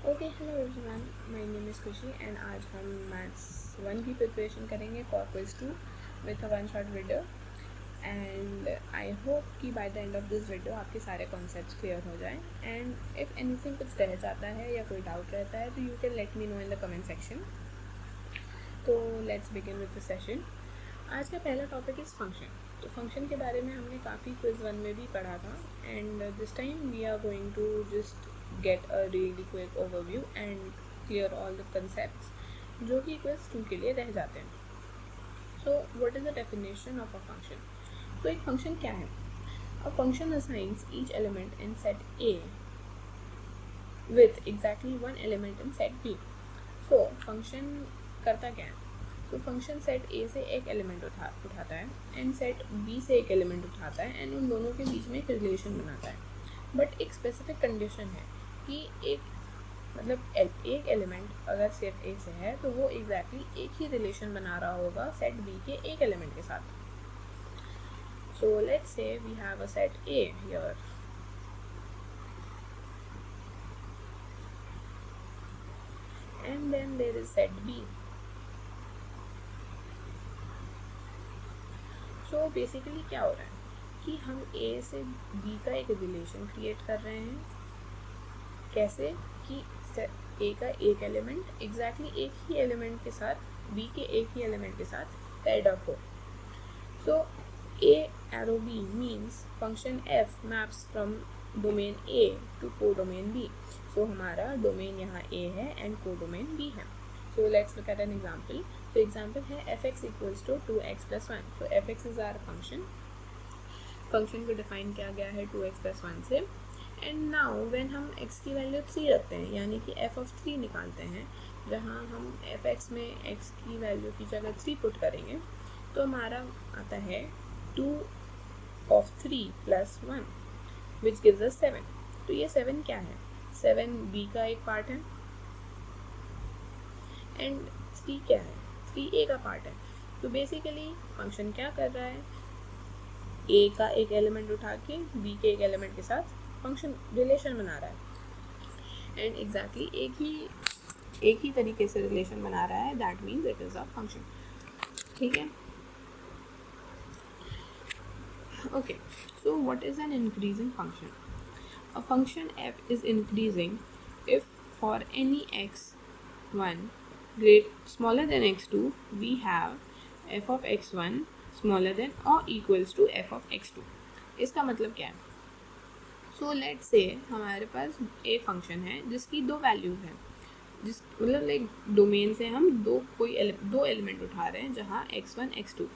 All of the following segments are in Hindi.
Okay hello everyone, my name is Khushi and आज हम मैथ्स 1 की प्रिपरेशन करेंगे for quiz 2 with a one shot video. And I hope कि by the end of this video आपके सारे कॉन्सेप्ट्स क्लियर हो जाएं। एंड इफ़ एनीथिंग कुछ रह जाता है या कोई डाउट रहता है तो you can let me know in the comment section. तो let's begin with the session. आज का पहला टॉपिक इज़ फंक्शन। तो फंक्शन के बारे में हमने काफ़ी क्विज 1 में भी पढ़ा था and this time we are going to just get a really quick overview and clear all the concepts जो कि क्विज 2 के लिए रह जाते हैं। So what is the definition of a function? तो एक फंक्शन क्या है? A function assigns each element in set A with exactly one element in set B. So function करता क्या है? तो फंक्शन सेट ए से एक एलिमेंट उठाता है एंड सेट बी से एक एलिमेंट उठाता है एंड उन दोनों के बीच में एक रिलेशन बनाता है। बट एक स्पेसिफिक कंडीशन है कि एक एलिमेंट अगर सेट ए से है तो वो एग्जैक्टली एक ही रिलेशन बना रहा होगा सेट बी के एक एलिमेंट के साथ। So let's say we have a set A here and then there is set B. So basically क्या हो रहा है कि हम ए से बी का एक रिलेशन क्रिएट कर रहे हैं। कैसे कि ए का एक एलिमेंट एग्जैक्टली एक ही एलिमेंट के साथ बी के एक ही एलिमेंट के साथ पेयर्ड अप हो। So A arrow B means function F maps from domain A to को डोमेन बी। सो हमारा डोमेन यहाँ ए है एंड को डोमेन बी है। So let's look at an example. तो एग्जाम्पल है F X equals to 2x+1। So F X is our function. Function को डिफाइन किया गया है 2x+1 से। एंड नाउ व्हेन हम x की वैल्यू 3 रखते हैं यानी कि f ऑफ 3 निकालते हैं, जहाँ हम एफ एक्स में x की वैल्यू की जगह 3 पुट करेंगे तो हमारा आता है 2 of 3 plus 1 which gives us 7। तो ये 7 क्या है? 7 b का एक पार्ट है एंड 3 क्या है? 3 a का पार्ट है। तो बेसिकली फंक्शन क्या कर रहा है? ए का एक एलिमेंट उठा के बी के एक एलिमेंट के साथ फंक्शन रिलेशन बना रहा है एंड एग्जैक्टली एक ही तरीके से रिलेशन बना रहा है। That means it is a function. ठीक है, okay. So what is an increasing function? A function F is increasing if for any x1 great smaller than x2 we have f of x1 smaller than or equals to f of x2। इसका मतलब क्या है? सो लेट्स से हमारे पास एक फंक्शन है जिसकी दो वैल्यूज हैं, जिस मतलब लाइक डोमेन से हम दो एलिमेंट उठा रहे हैं जहाँ x1 x2।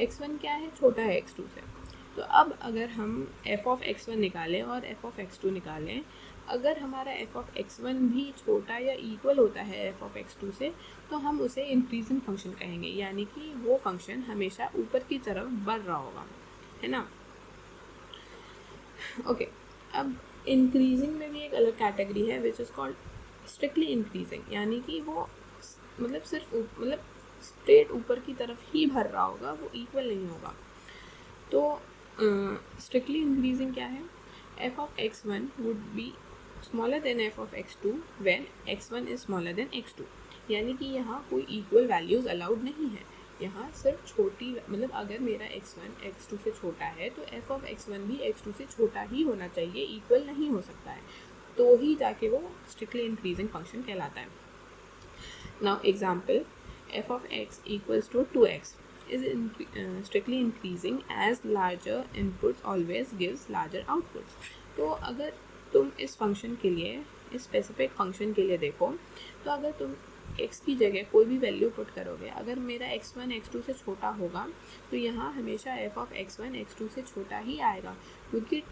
x1 क्या है? छोटा है x2 से। तो अब अगर हम f of x1 निकालें और f of x2 निकालें, अगर हमारा f of x1 भी छोटा या इक्वल होता है f of x2 से तो हम उसे इंक्रीजिंग फंक्शन कहेंगे, यानी कि वो फंक्शन हमेशा ऊपर की तरफ बढ़ रहा होगा, है ना। ओके, अब इंक्रीजिंग में भी एक अलग कैटेगरी है which is called strictly increasing, यानी कि वो मतलब सिर्फ मतलब स्ट्रेट ऊपर की तरफ ही भर रहा होगा, वो इक्वल नहीं होगा। तो स्ट्रिक्टली इंक्रीजिंग क्या है? f of x1 would be smaller than f of x2 when x1 is smaller than x2, यानी कि यहाँ कोई इक्वल वैल्यूज़ अलाउड नहीं है। यहाँ सिर्फ छोटी मतलब अगर मेरा x1 x2 से छोटा है तो f of x1 भी x2 से छोटा ही होना चाहिए, इक्वल नहीं हो सकता है, तो ही जाके वो स्ट्रिक्टली इंक्रीजिंग फंक्शन कहलाता है। Now example, f of x equals to 2x is strictly increasing as larger inputs always gives larger outputs। तो अगर तुम इस फंक्शन के लिए, इस स्पेसिफिक फंक्शन के लिए देखो, तो अगर तुम x की जगह कोई भी वैल्यू पुट करोगे, अगर मेरा x1 x2 से छोटा होगा तो यहाँ हमेशा f of x1 x2 से छोटा ही आएगा, क्योंकि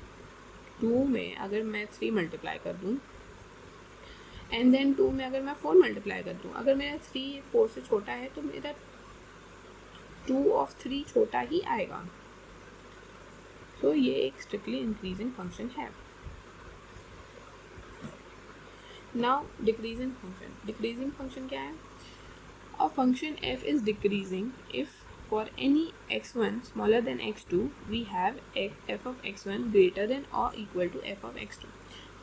2 में अगर मैं 3 मल्टीप्लाई कर दूँ एंड देन 2 में अगर मैं 4 मल्टीप्लाई कर दूँ, अगर मेरा 3 4 से छोटा है तो मेरा 2 ऑफ 3 छोटा ही आएगा। सो ये एक स्ट्रिक्टली इंक्रीजिंग फंक्शन है। Now decreasing function. Decreasing function क्या है? A function f is decreasing if for any x1 smaller than x2 we have f of x1 greater than or equal to f of x2।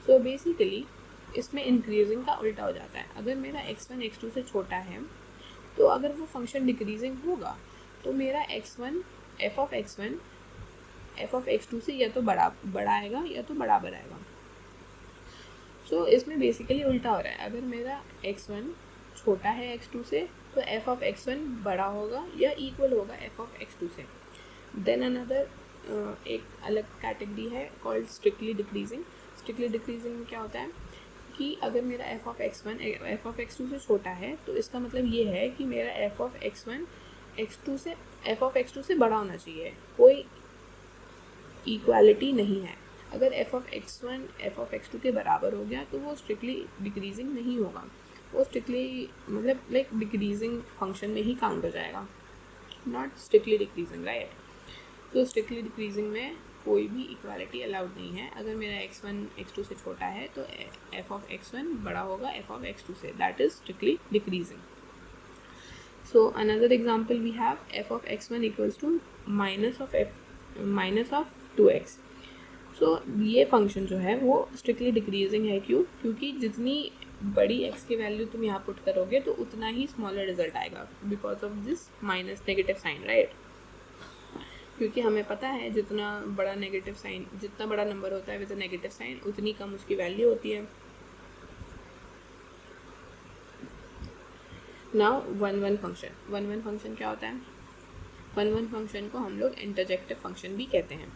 so basically इसमें इंक्रीजिंग का उल्टा हो जाता है। अगर मेरा x1 x2 से छोटा है तो अगर वो फंक्शन डिक्रीजिंग होगा तो मेरा x1 f ऑफ x2 से या तो बड़ा आएगा या तो बराबर आएगा। सो इसमें बेसिकली उल्टा हो रहा है। अगर मेरा x1 छोटा है x2 से तो f ऑफ x1 बड़ा होगा या इक्वल होगा f ऑफ x2 से। देन अनदर एक अलग कैटेगरी है called strictly decreasing. Strictly decreasing में क्या होता है कि अगर मेरा f of x1 f of x2 से छोटा है तो इसका मतलब ये है कि मेरा f of x1 f of x2 से बड़ा होना चाहिए, कोई इक्वालिटी नहीं है। अगर f of x1 f of x2 के बराबर हो गया तो वो स्ट्रिक्टली डिक्रीजिंग नहीं होगा, वो स्ट्रिक्टली मतलब लाइक डिक्रीजिंग फंक्शन में ही काउंट हो जाएगा, नॉट स्ट्रिक्टली डिक्रीजिंग, राइट। तो स्ट्रिक्टली डिक्रीजिंग में कोई भी इक्वालिटी अलाउड नहीं है। अगर मेरा x1 x2 से छोटा है तो f ऑफ x1 बड़ा होगा f ऑफ x2 से, that is strictly decreasing. So another example we have f of x1 equals to minus of 2x। सो ये फंक्शन जो है वो स्ट्रिक्टली डिक्रीजिंग है। क्योंकि जितनी बड़ी x की वैल्यू तुम यहाँ पुट करोगे तो उतना ही स्मॉलर रिजल्ट आएगा because of this minus negative sign, right. क्योंकि हमें पता है जितना बड़ा नेगेटिव साइन, जितना बड़ा नंबर होता है विद नेगेटिव साइन उतनी कम उसकी वैल्यू होती है। नाउ वन फंक्शन क्या होता है? वन फंक्शन को हम लोग इंटरजेक्टिव फंक्शन भी कहते हैं,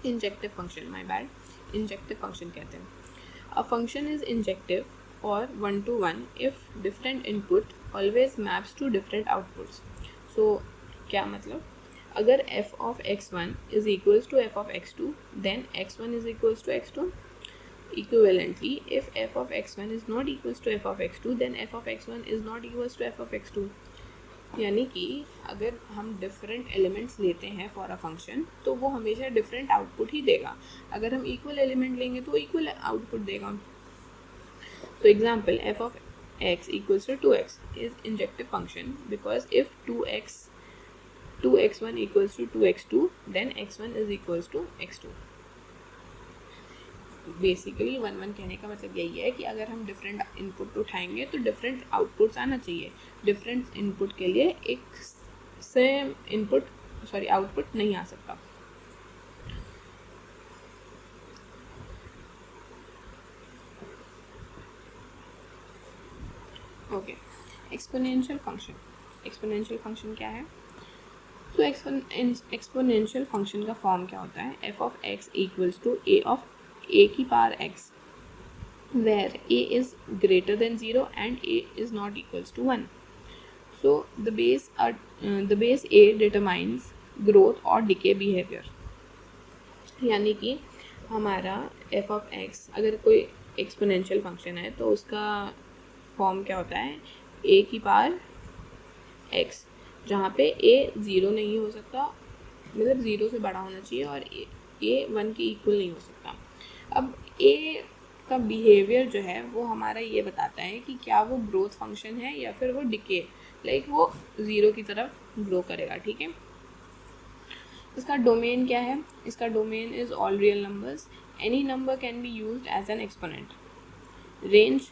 इंजेक्टिव फंक्शन कहते हैं। अ फंक्शन इज इंजेक्टिव और 1-to-1 if different input always maps to different outputs. So क्या मतलब, अगर f of x1 is equals to f of x2 then x1 is equals to x2. Equivalently, if f of x1 is not equals to f of x2 then f of x1 is not equals to f of x2. यानी कि अगर हम डिफरेंट एलिमेंट्स लेते हैं फॉर अ फंक्शन तो वो हमेशा डिफरेंट आउटपुट ही देगा। अगर हम इक्वल एलिमेंट लेंगे तो इक्वल आउटपुट देगा। So example, f of x equals to 2x is injective function because if 2x1 equals to 2x2 then x1 is equals to x2. Basically 1-1 कहने का मतलब यही है कि अगर हम डिफरेंट इनपुट उठाएंगे तो डिफरेंट आउटपुट्स आना चाहिए। डिफरेंट इनपुट के लिए एक सेम आउटपुट नहीं आ सकता। ओके, एक्सपोनेंशियल फंक्शन क्या है? तो एक्सपोनेंशियल फंक्शन का फॉर्म क्या होता है? f of x equals to a की power x where a is greater than 0 and a is not equals to 1. So the base a determines growth or decay behavior. यानी कि हमारा f of x अगर कोई एक्सपोनेंशियल फंक्शन है तो उसका फॉर्म क्या होता है? a की पावर x, जहाँ पे a 0 नहीं हो सकता, मतलब 0 से बड़ा होना चाहिए, और a 1 के इक्वल नहीं हो सकता। अब a का बिहेवियर जो है वो हमारा ये बताता है कि क्या वो ग्रोथ फंक्शन है या फिर वो डिके, लाइक वो 0 की तरफ ग्रो करेगा, ठीक है। इसका डोमेन क्या है? इसका domain is all real numbers, any number can be used as an exponent. Range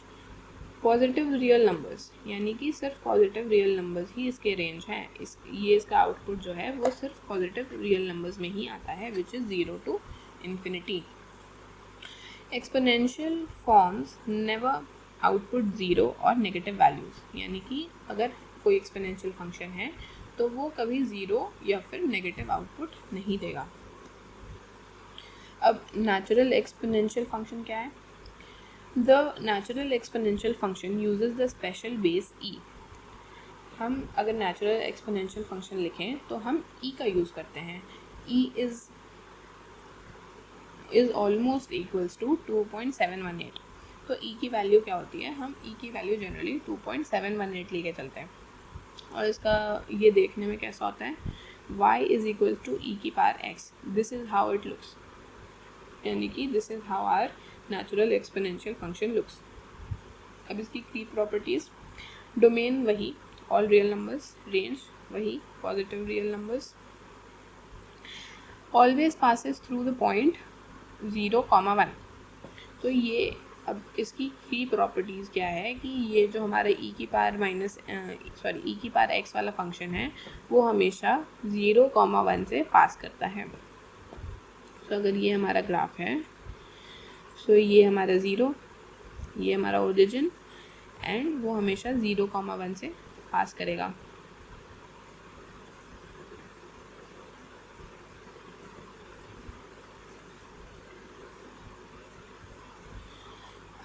positive real numbers, यानी कि सिर्फ पॉजिटिव रियल नंबर्स ही इसके रेंज हैं। ये इसका आउटपुट जो है वो सिर्फ पॉजिटिव रियल नंबर्स में ही आता है, which is 0 to infinity. Exponential forms never output 0 और नेगेटिव वैल्यूज़, यानी कि अगर कोई एक्सपोनेंशियल फंक्शन है तो वो कभी 0 या फिर नेगेटिव आउटपुट नहीं देगा। अब नेचुरल एक्सपोनेंशियल फंक्शन क्या है? The natural exponential function uses the special base e. हम अगर नेचुरल एक्सपोनेंशियल फंक्शन लिखें तो हम e का यूज़ करते हैं। e is almost equals to 2.718. तो e की वैल्यू क्या होती है? हम e की वैल्यू जनरली 2.718 लेके चलते हैं, और इसका ये देखने में कैसा होता है? y is equal to e की power x. This is how it looks, यानी कि this is how our natural exponential function looks. अब इसकी की प्रॉपर्टीज, डोमेन वही ऑल रियल नंबर्स, रेंज वही positive real numbers, always passes through the point 0, 1। तो ये अब इसकी की प्रॉपर्टीज़ क्या है कि ये जो हमारा ई की पावर एक्स वाला फंक्शन है वो हमेशा 0,1 से पास करता है। तो अगर ये हमारा ग्राफ है, सो ये हमारा 0, ये हमारा ओरिजिन, एंड वो हमेशा 0,1 से पास करेगा।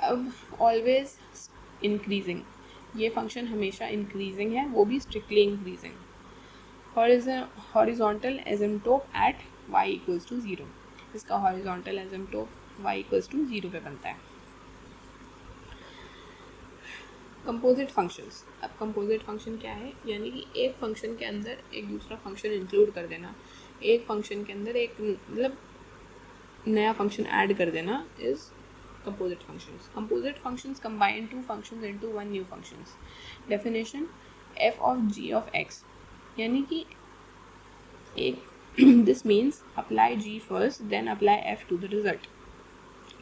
अब ऑलवेज इंक्रीजिंग, ये फंक्शन हमेशा इंक्रीजिंग है, वो भी strictly increasing. Horizontal asymptote at y equals to 0, इसका horizontal asymptote y equals to 0 पे बनता है। कंपोजिट फंक्शंस, अब कंपोजिट फंक्शन क्या है, यानी कि एक फंक्शन के अंदर एक दूसरा फंक्शन इंक्लूड कर देना, एक फंक्शन के अंदर एक मतलब नया फंक्शन ऐड कर देना is composite functions. Composite functions combine two functions into one new functions. Definition: f of g of x, यानी कि एक this means apply g first then apply f to the result,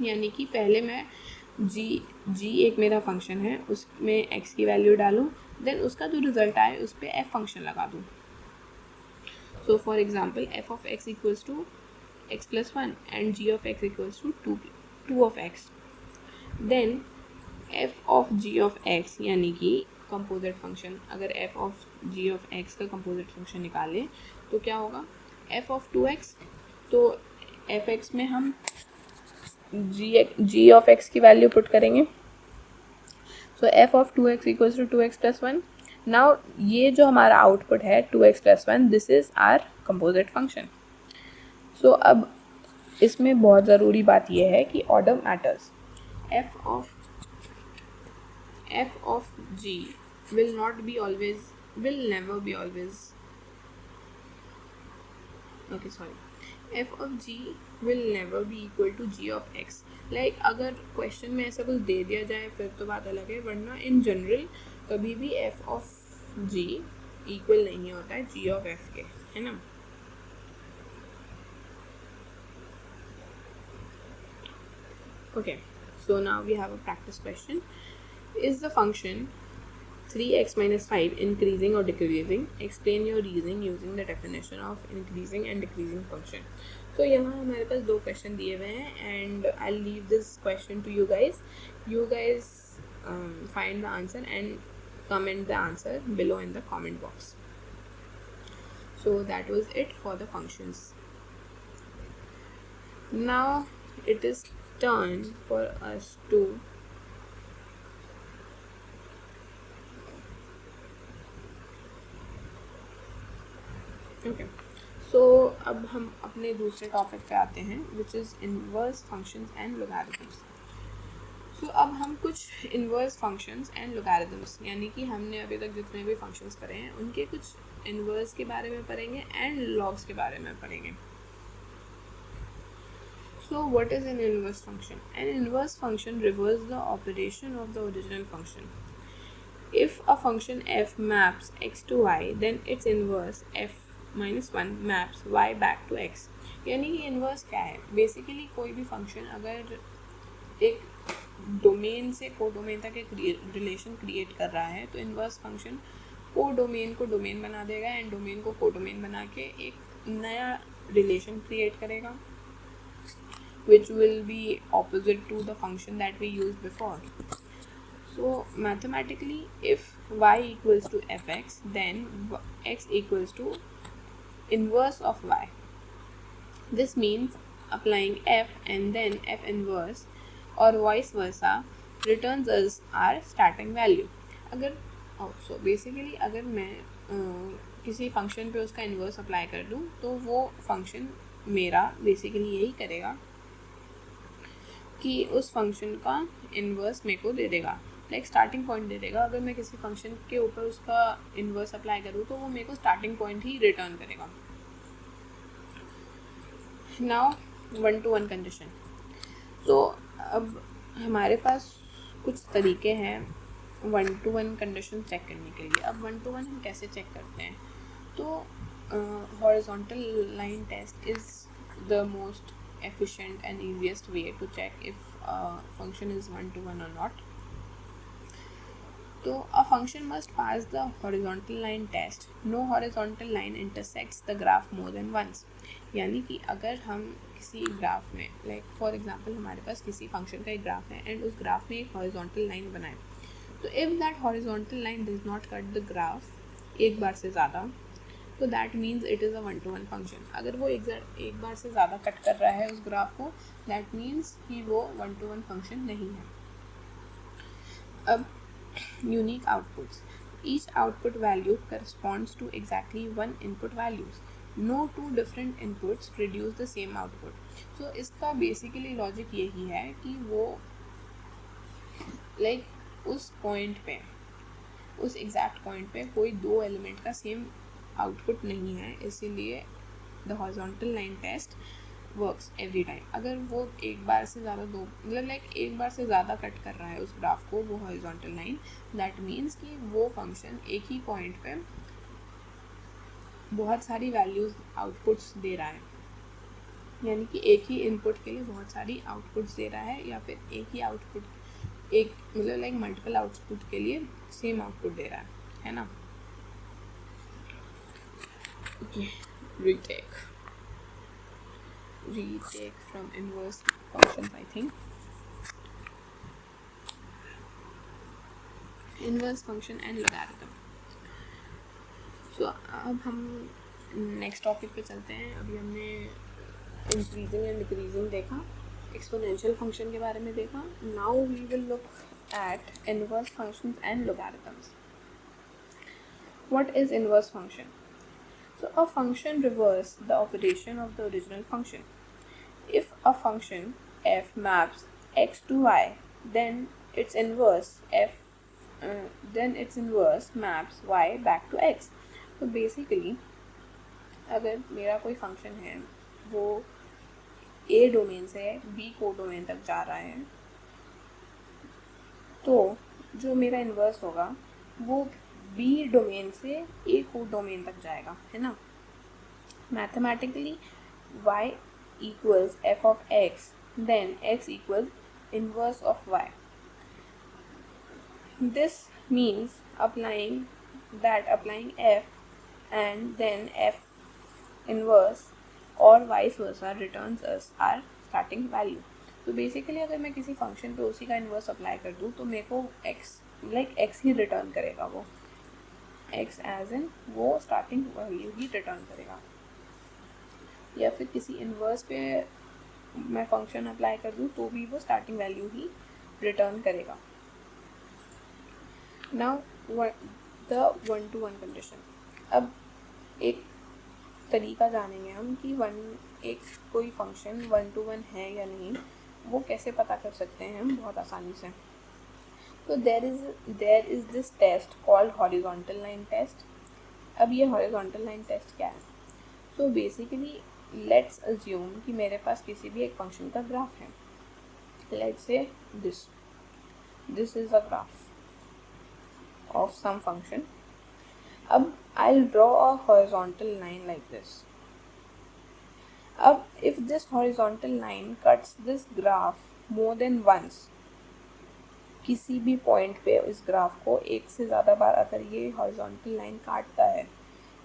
यानी कि पहले मैं g एक मेरा फंक्शन है उसमें x की वैल्यू डालूँ, देन उसका जो रिजल्ट आए उस पर f फंक्शन लगा दूँ। So for example f of x equals to x plus 1 and g of x equals to 2 of x, then f of g of x यानी कि कंपोजिट फंक्शन, अगर f of g of x का कंपोजिट फंक्शन निकाले तो क्या होगा, f of 2x, तो f(x) में हम g of x की वैल्यू पुट करेंगे, so f of 2x equals to 2x plus 1। Now ये जो हमारा आउटपुट है 2x plus 1, this is our composite function. So अब इसमें बहुत ज़रूरी बात यह है कि order matters. f of g will never be always f of g will never be equal to g of x। Like अगर क्वेश्चन में ऐसा कुछ दे दिया जाए फिर तो बात अलग है, वरना इन जनरल कभी भी f of g इक्वल नहीं होता है g of f के, है ना। Okay, so now we have a practice question. Is the function 3x minus 5 increasing or decreasing? Explain your reasoning using the definition of increasing and decreasing function. So यहाँ हमारे पास दो क्वेश्चन दिए हुए हैं and I'll leave this question to you guys. You guys find the answer and comment the answer below in the comment box. So that was it for the functions. Now it is turn for us to सो अब हम अपने दूसरे टॉपिक पे आते हैं which is inverse functions and logarithms. So अब हम कुछ इन्वर्स फंक्शंस एंड लोगैरिथम्स, यानी कि हमने अभी तक जितने भी फंक्शंस पढ़े हैं उनके कुछ इन्वर्स के बारे में पढ़ेंगे एंड लॉग्स के बारे में पढ़ेंगे। So what is an inverse function? An inverse function reverses the operation of the original function. If a function f maps x to y, then its inverse f minus 1 maps y back to x. यानी कि इन्वर्स क्या है, बेसिकली कोई भी फंक्शन अगर एक डोमेन से को डोमेन तक एक रिलेशन क्रिएट कर रहा है तो इन्वर्स फंक्शन को डोमेन को डोमेन बना देगा एंड डोमेन को को डोमेन बना के एक नया रिलेशन क्रिएट करेगा which will be opposite to the function that we used before. So mathematically, if y equals to fx, then x equals to inverse of y. This means applying f and then f inverse or vice versa returns us our starting value. अगर so basically अगर मैं किसी फंक्शन पे उसका इन्वर्स अप्लाई कर दूँ तो वो फंक्शन मेरा बेसिकली यही करेगा कि उस फंक्शन का इन्वर्स मेरे को दे देगा, लाइक स्टार्टिंग पॉइंट दे देगा। अगर मैं किसी फंक्शन के ऊपर उसका इन्वर्स अप्लाई करूँ तो वो मेरे को स्टार्टिंग पॉइंट ही रिटर्न करेगा। Now 1-to-1 condition. तो अब हमारे पास कुछ तरीके हैं 1-to-1 कंडीशन चेक करने के लिए। अब 1-to-1 हम कैसे चेक करते हैं, तो horizontal line test is the most efficient and easiest way to check if a function is 1-to-1 or not. So a function must pass the horizontal line test. No horizontal line intersects the graph more than once. यानी कि अगर हम किसी ग्राफ में लाइक फॉर एग्जांपल हमारे पास किसी फंक्शन का एक ग्राफ है एंड उस ग्राफ में एक हॉरिजॉन्टल लाइन बनाए, तो if that horizontal line does not cut the graph एक बार से ज़्यादा, तो that means it is a 1-to-1 function. अगर वो एक बार से ज़्यादा कट कर रहा है उस ग्राफ को, दैट मीन्स कि वो 1-to-1 फंक्शन नहीं है. अब unique outputs. Each output value corresponds to exactly one input values. No two different inputs produce the same output. So इसका basically logic यही है कि वो उस point पे, उस exact point पे कोई दो element का same output नहीं है, इसीलिए the horizontal line test works every time. अगर वो एक बार से ज़्यादा एक बार से ज़्यादा कट कर रहा है उस ग्राफ को वो हॉरिजॉन्टल लाइन, दैट मीन्स कि वो फंक्शन एक ही पॉइंट पे बहुत सारी वैल्यूज़ आउटपुट्स दे रहा है. यानी कि एक ही इनपुट के लिए बहुत सारी आउटपुट्स दे रहा है, या फिर एक ही आउटपुट एक मल्टीपल आउटपुट के लिए सेम आउटपुट दे रहा है ना. retake from inverse functions. I think inverse function and logarithm. So अब हम नेक्स्ट टॉपिक पे चलते हैं. अभी हमने इंक्रीजिंग एंड डिक्रीजिंग देखा, एक्सपोनेंशियल फंक्शन के बारे में देखा. Now we will look at inverse functions and logarithms. What is inverse function? So a function reverses the operation of the original function. If a function f maps x to y, then its inverse maps y back to x. So basically अगर मेरा कोई फंक्शन है वो a डोमेन से b को डोमेन तक जा रहा है, तो जो मेरा इन्वर्स होगा वो b डोमेन से a को डोमेन तक जाएगा, है ना. Mathematically y equals f of x, then x equals inverse of y. This means applying f and then f inverse or vice versa returns us our starting value. तो बेसिकली अगर मैं किसी फंक्शन पे उसी का इन्वर्स अप्लाई कर दूँ तो मेरे को x ही रिटर्न करेगा, वो x एज इन वो स्टार्टिंग वैल्यू ही रिटर्न करेगा. या फिर किसी इन्वर्स पे मैं फंक्शन अप्लाई कर दूँ तो भी वो स्टार्टिंग वैल्यू ही रिटर्न करेगा. Now the 1-to-1 condition. अब एक तरीका जानेंगे हम कि कोई फंक्शन 1-to-1 है या नहीं, वो कैसे पता कर सकते हैं हम बहुत आसानी से. तो there is this test called horizontal line test. अब ये हॉरिजॉन्टल लाइन टेस्ट क्या है? सो बेसिकली लेट्स अज्यूम कि मेरे पास किसी भी एक फंक्शन का ग्राफ है. Let's say this is a graph of some function. अब I will draw a horizontal line like this. अब if this horizontal line cuts this graph more than once, किसी भी पॉइंट पे इस ग्राफ को एक से ज़्यादा बार अगर ये हॉरिजॉन्टल लाइन काटता है,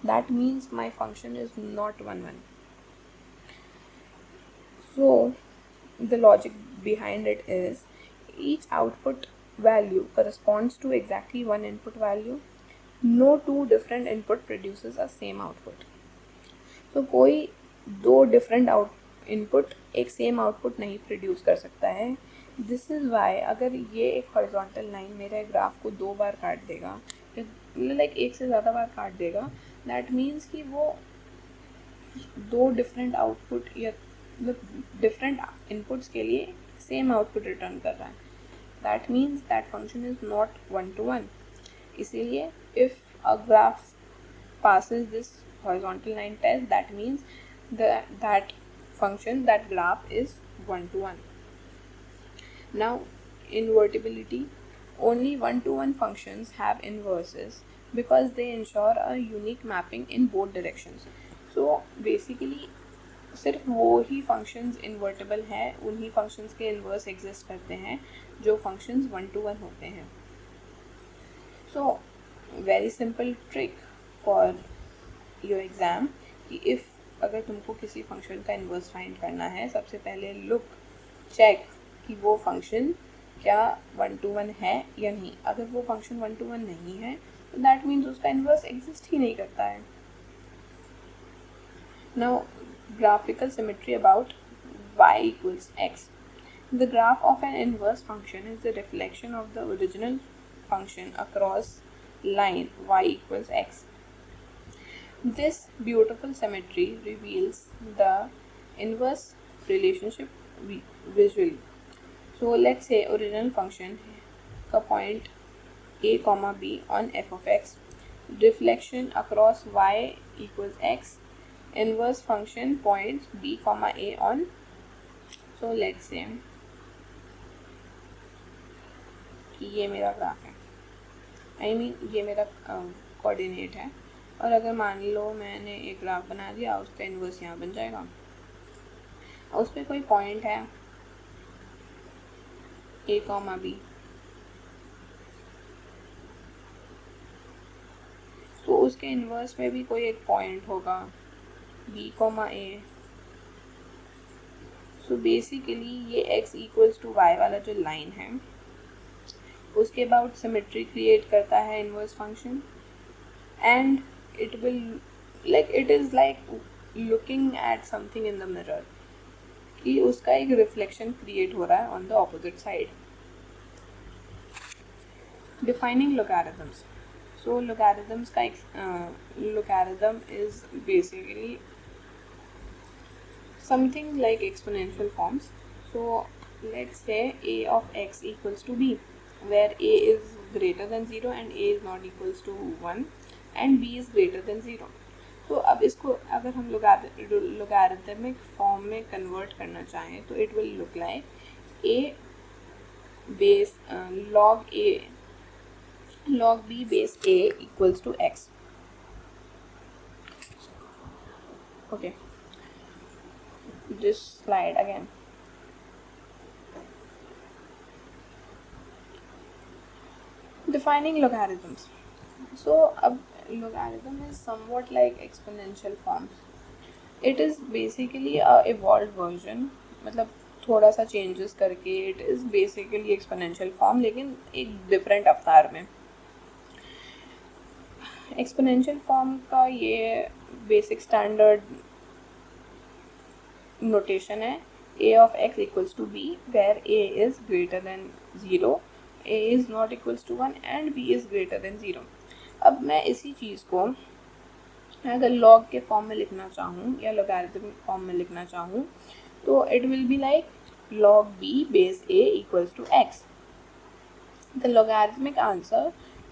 that means my function is not 1-1. So the logic behind it is each output value corresponds to exactly one input value. No two different input produces a same output. So कोई दो different input एक same output नहीं produce कर सकता है. This is why अगर ये एक horizontal line मेरे ग्राफ को 2 बार काट देगा, एक से ज़्यादा बार काट देगा, that means कि वो दो different output या डिफरेंट इनपुट्स के लिए सेम आउटपुट रिटर्न कर रहा है. That means that function is not 1-to-1. इसीलिए if a graph passes this horizontal line test, that means that graph is 1-to-1. Now invertibility. Only 1-to-1 functions have inverses because they ensure a unique mapping in both directions. So basically सिर्फ वो ही फंक्शंस इन्वर्टेबल है, उन्हीं फंक्शंस के इन्वर्स एग्जिस्ट करते हैं जो फंक्शंस 1-to-1 होते हैं. So very simple trick for your exam कि इफ़ अगर तुमको किसी फंक्शन का इन्वर्स फाइंड करना है, सबसे पहले लुक चेक कि वो फंक्शन क्या 1-to-1 है या नहीं. अगर वो फंक्शन 1-to-1 नहीं है तो दैट मीन्स उसका इन्वर्स एग्जिस्ट ही नहीं करता है. Now, graphical symmetry about y equals x. The graph of an inverse function is the reflection of the original function across line y equals x. This beautiful symmetry reveals the inverse relationship visually. So let's say original function का point a comma b on f of x, reflection across y equals x, inverse function points b comma a on. So let's say कि ये मेरा ग्राफ है, I mean ये मेरा कोऑर्डिनेट है, और अगर मान लो मैंने एक ग्राफ बना दिया, उसका इन्वर्स यहाँ बन जाएगा, और उस पर कोई पॉइंट है a comma b. तो उसके इन्वर्स में भी कोई एक पॉइंट होगा b comma a. So basically ये x इक्वल्स टू y वाला जो लाइन है उसके अबाउट सिमेट्री क्रिएट करता है inverse function, and it will it is like looking at something in the mirror, कि उसका एक रिफ्लेक्शन क्रिएट हो रहा है on the opposite side. Defining logarithms. So logarithms का logarithm is basically something like exponential forms. So let's say a of x equals to b, where a is greater than 0 and a is not equals to 1 and b is greater than 0. So अब इसको अगर हम logarithmic form में convert करना चाहें तो it will look like a base log b base a equals to x. Okay, this slide again. Defining logarithms. So अब logarithm is somewhat like exponential forms. It is basically a evolved version, मतलब थोड़ा सा changes करके it is basically exponential form, लेकिन एक different अवतार में. Exponential form का ये basic standard notation है a of x equals to b, where a is greater than 0, a is not equals to 1 and b is greater than 0. अब मैं इसी चीज़ को अगर log के फॉर्म में लिखना चाहूँ या logarithmic फॉर्म में लिखना चाहूँ तो it will be like log b base a equals to x. The logarithmic answer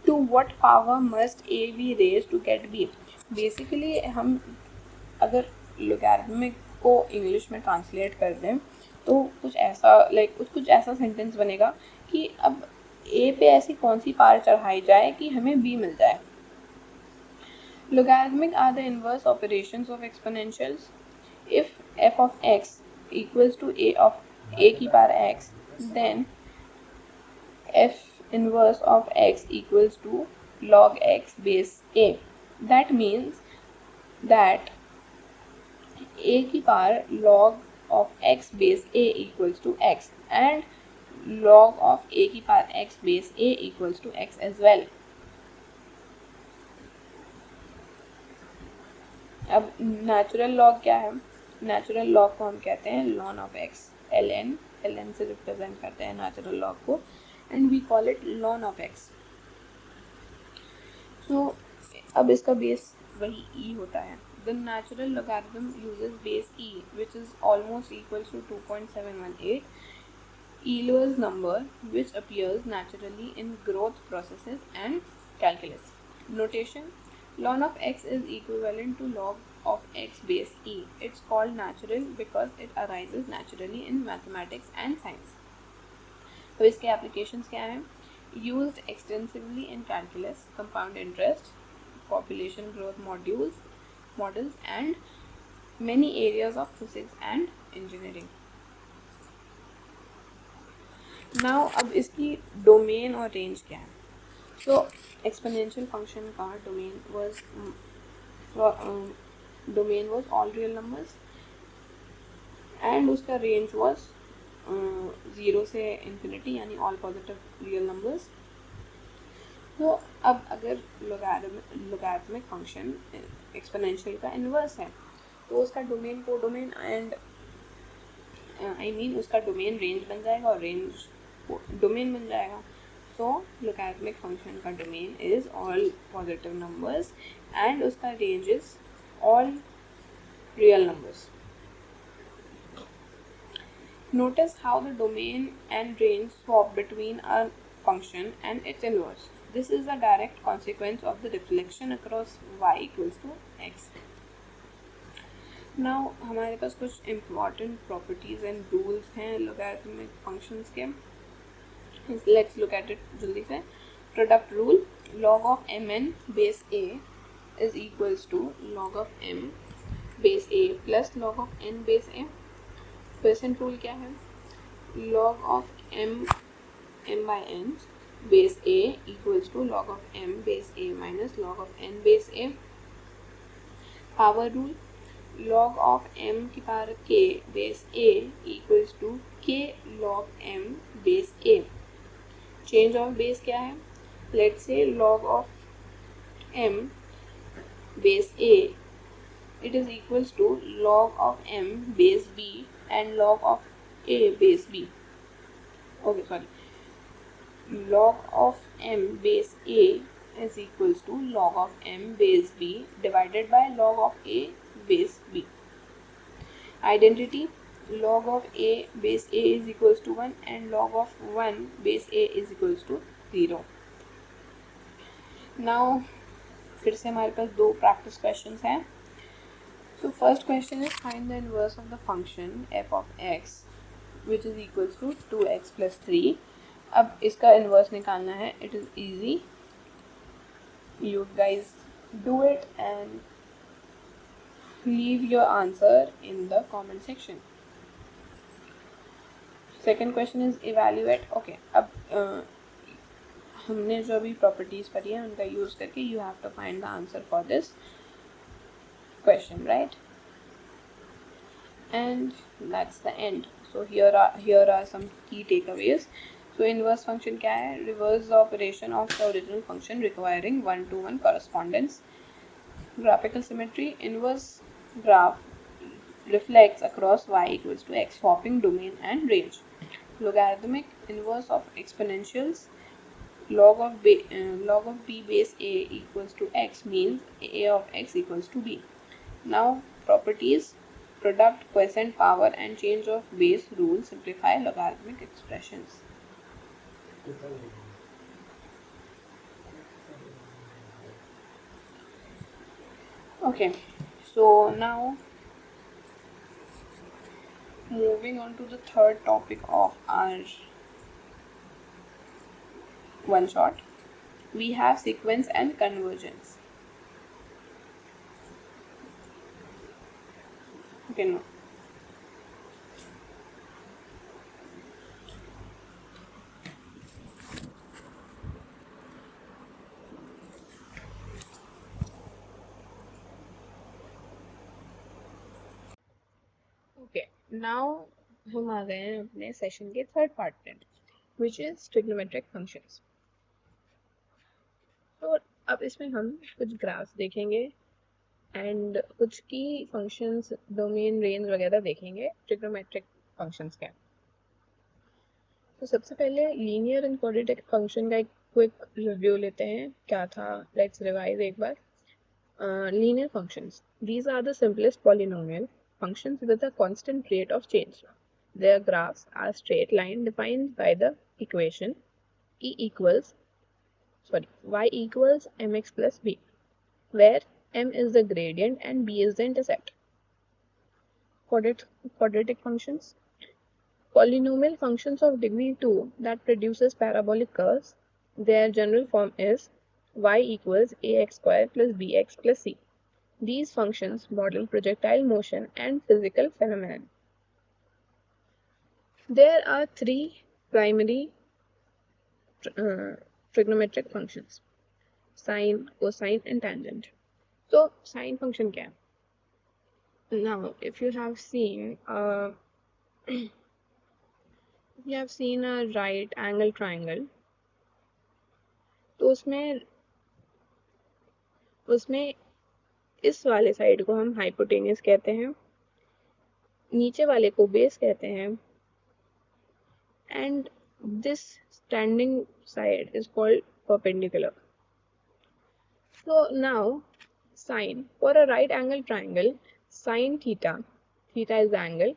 to what power must a be raised to get b. Basically हम अगर logarithmic को इंग्लिश में ट्रांसलेट कर दें तो कुछ ऐसा कुछ ऐसा सेंटेंस बनेगा कि अब a पे ऐसी कौन सी पावर चढ़ाई जाए कि हमें b मिल जाए. Logarithmic are the inverse operations of exponentials. If f of x equals to a of a की power x, then f inverse of x equals to log x base a. That means that a की power log of x base a equals to x and log of a की power x base a equals to x as well. अब नेचुरल लॉग क्या है? नेचुरल लॉग को हम कहते हैं ln of x. ln से रिप्रेजेंट करते हैं नेचुरल लॉग को, and we call it ln of x. So अब इसका बेस वही e होता है. The natural logarithm uses base e, which is almost equal to 2.718, Euler's number, which appears naturally in growth processes and calculus. Notation: ln of x is equivalent to log of x base e. It's called natural because it arises naturally in mathematics and science. तो इसके applications क्या हैं? Used extensively in calculus, compound interest, population growth models and many areas of physics and engineering. Now अब इसकी डोमेन और रेंज क्या है? So exponential function का domain was all real numbers and उसका range was 0 से infinity यानी all positive real numbers. तो अब अगर logarithmic function exponential का inverse है तो उसका domain कोडोमेन एंड उसका डोमेन रेंज बन जाएगा और रेंज डोमेन बन जाएगा. सो लोगैरिथमिक फंक्शन का domain is all positive numbers and उसका range is all real numbers. Notice how the domain and range swap between a function and its inverse. This is a direct consequence of the reflection across y equals to x. Now हमारे पास कुछ important properties and rules हैं logarithmic functions के. Let's look at it जल्दी से. Product rule: log of mn base a is equals to log of m base a plus log of n base a. Percent rule क्या है? Log of m by n base a equals to log of m base a minus log of n base a. Power rule: log of m की power k base a equals to k log m base a. Change of base क्या है? Let's say log of m base a, it is equals to log of m base b and log of a base b. Okay, sorry. Log of m base a is equals to log of m base b divided by log of a base b. Identity: log of a base a is equals to 1 and log of 1 base a is equals to 0. Now फिर से हमारे पास दो प्रैक्टिस क्वेश्चंस हैं. So first question is find the inverse of the function f of x which is equals to 2x plus 3. अब इसका inverse निकालना है. It is easy. You guys do it and leave your answer in the comment section. Second question is evaluate. Okay, अब हमने जो अभी प्रॉपर्टीज पढ़ी है उनका यूज करके you have to find the answer for this question, right? And that's the end. So here are some key takeaways. So inverse function क्या है? Reverse the operation of the original function requiring 1-to-1 correspondence. Graphical symmetry: inverse graph reflects across y equals to x, swapping domain and range. Logarithmic inverse of exponentials: log of b base a equals to x means a of x equals to b. Now properties: product, quotient, power and change of base rule simplify logarithmic expressions. Okay, so now moving on to the third topic of our one shot, we have sequence and convergence. Okay, no. Okay, now हम आ गए हैं अपने सेशन के थर्ड पार्ट में, which is trigonometric functions. तो अब इसमें हम कुछ ग्राफ्स देखेंगे एंड कुछ की फंक्शंस, डोमेन, रेंज वगैरह देखेंगे ट्रिग्नोमेट्रिक फंक्शंस के. तो सबसे पहले लीनियर एंड क्वाड्रेटिक फंक्शन का एक क्विक रिव्यू लेते हैं. क्या था? लेट्स रिवाइज एक बार. Linear functions: these are the simplest polynomial functions with a constant rate of change. Their graphs are straight line defined by the equation y equals mx plus b, where m is the gradient and b is the intercept. Quadratic functions: polynomial functions of degree 2 that produces parabolic curves. Their general form is y equals ax square plus bx plus c. These functions model projectile motion and physical phenomena. There are three primary trigonometric functions: sine, cosine, and tangent. So, sine function क्या है? Now, if you have seen a right angle triangle, तो उसमें इस वाले साइड को हम हाइपोटेन्यूस कहते हैं, नीचे वाले को बेस कहते हैं, and this standing side is called perpendicular. So now sine, for a right angle triangle, sine theta is the angle,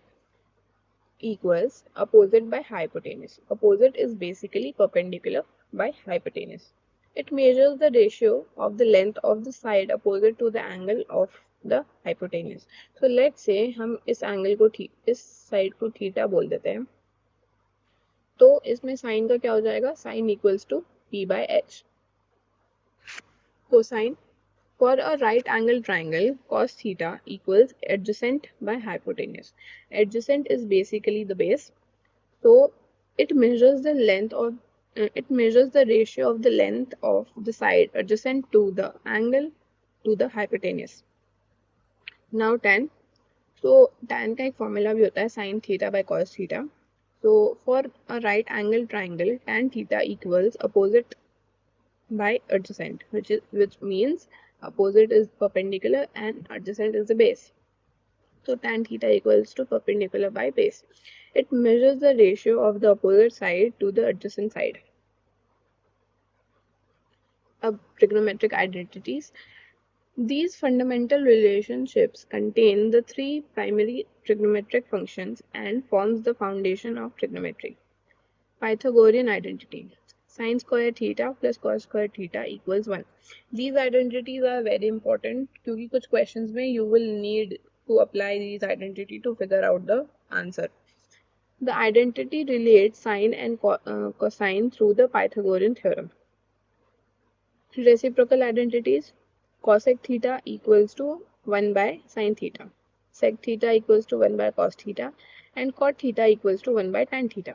equals opposite by hypotenuse. Opposite is basically perpendicular by hypotenuse. It measures the ratio of the length of the side opposite to the angle of the hypotenuse. So let's say हम इस angle को इस side को theta बोल देते हैं, तो इसमें sin का क्या हो जाएगा? Sin equals to P by H. Cosine, for a right angle triangle, cos theta equals adjacent by hypotenuse. Adjacent is basically the base. So it measures the ratio of the length of the side adjacent to the angle to the hypotenuse. Now tan. So tan का एक formula भी होता है sin theta by cos theta. So for a right angle triangle, tan theta equals opposite by adjacent, which means opposite is perpendicular and adjacent is the base. So tan theta equals to perpendicular by base. It measures the ratio of the opposite side to the adjacent side. Trigonometric identities. These fundamental relationships contain the three primary trigonometric functions and forms the foundation of trigonometry. Pythagorean identity. Sin square theta plus cos square theta equals 1. These identities are very important क्योंकि कुछ questions में you will need to apply these identity to figure out the answer. The identity relates sine and cosine through the Pythagorean theorem. Reciprocal identities. Cosec theta equals to 1 by sin theta. Sec theta equals to 1 by cos theta. And cot theta equals to 1 by tan theta.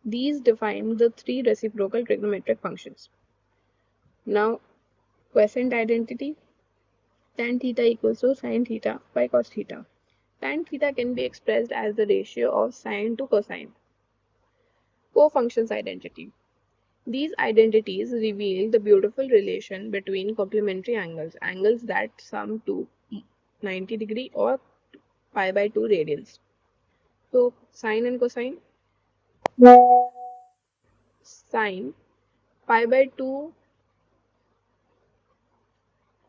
These define the three reciprocal trigonometric functions. Now, quiescent identity. Tan theta equals to sin theta by cos theta. Tan theta can be expressed as the ratio of sine to cosine. Co-functions identity. These identities reveal the beautiful relation between complementary angles that sum to 90 degree or pi by 2 radians. So, sine and cosine. Sine pi by 2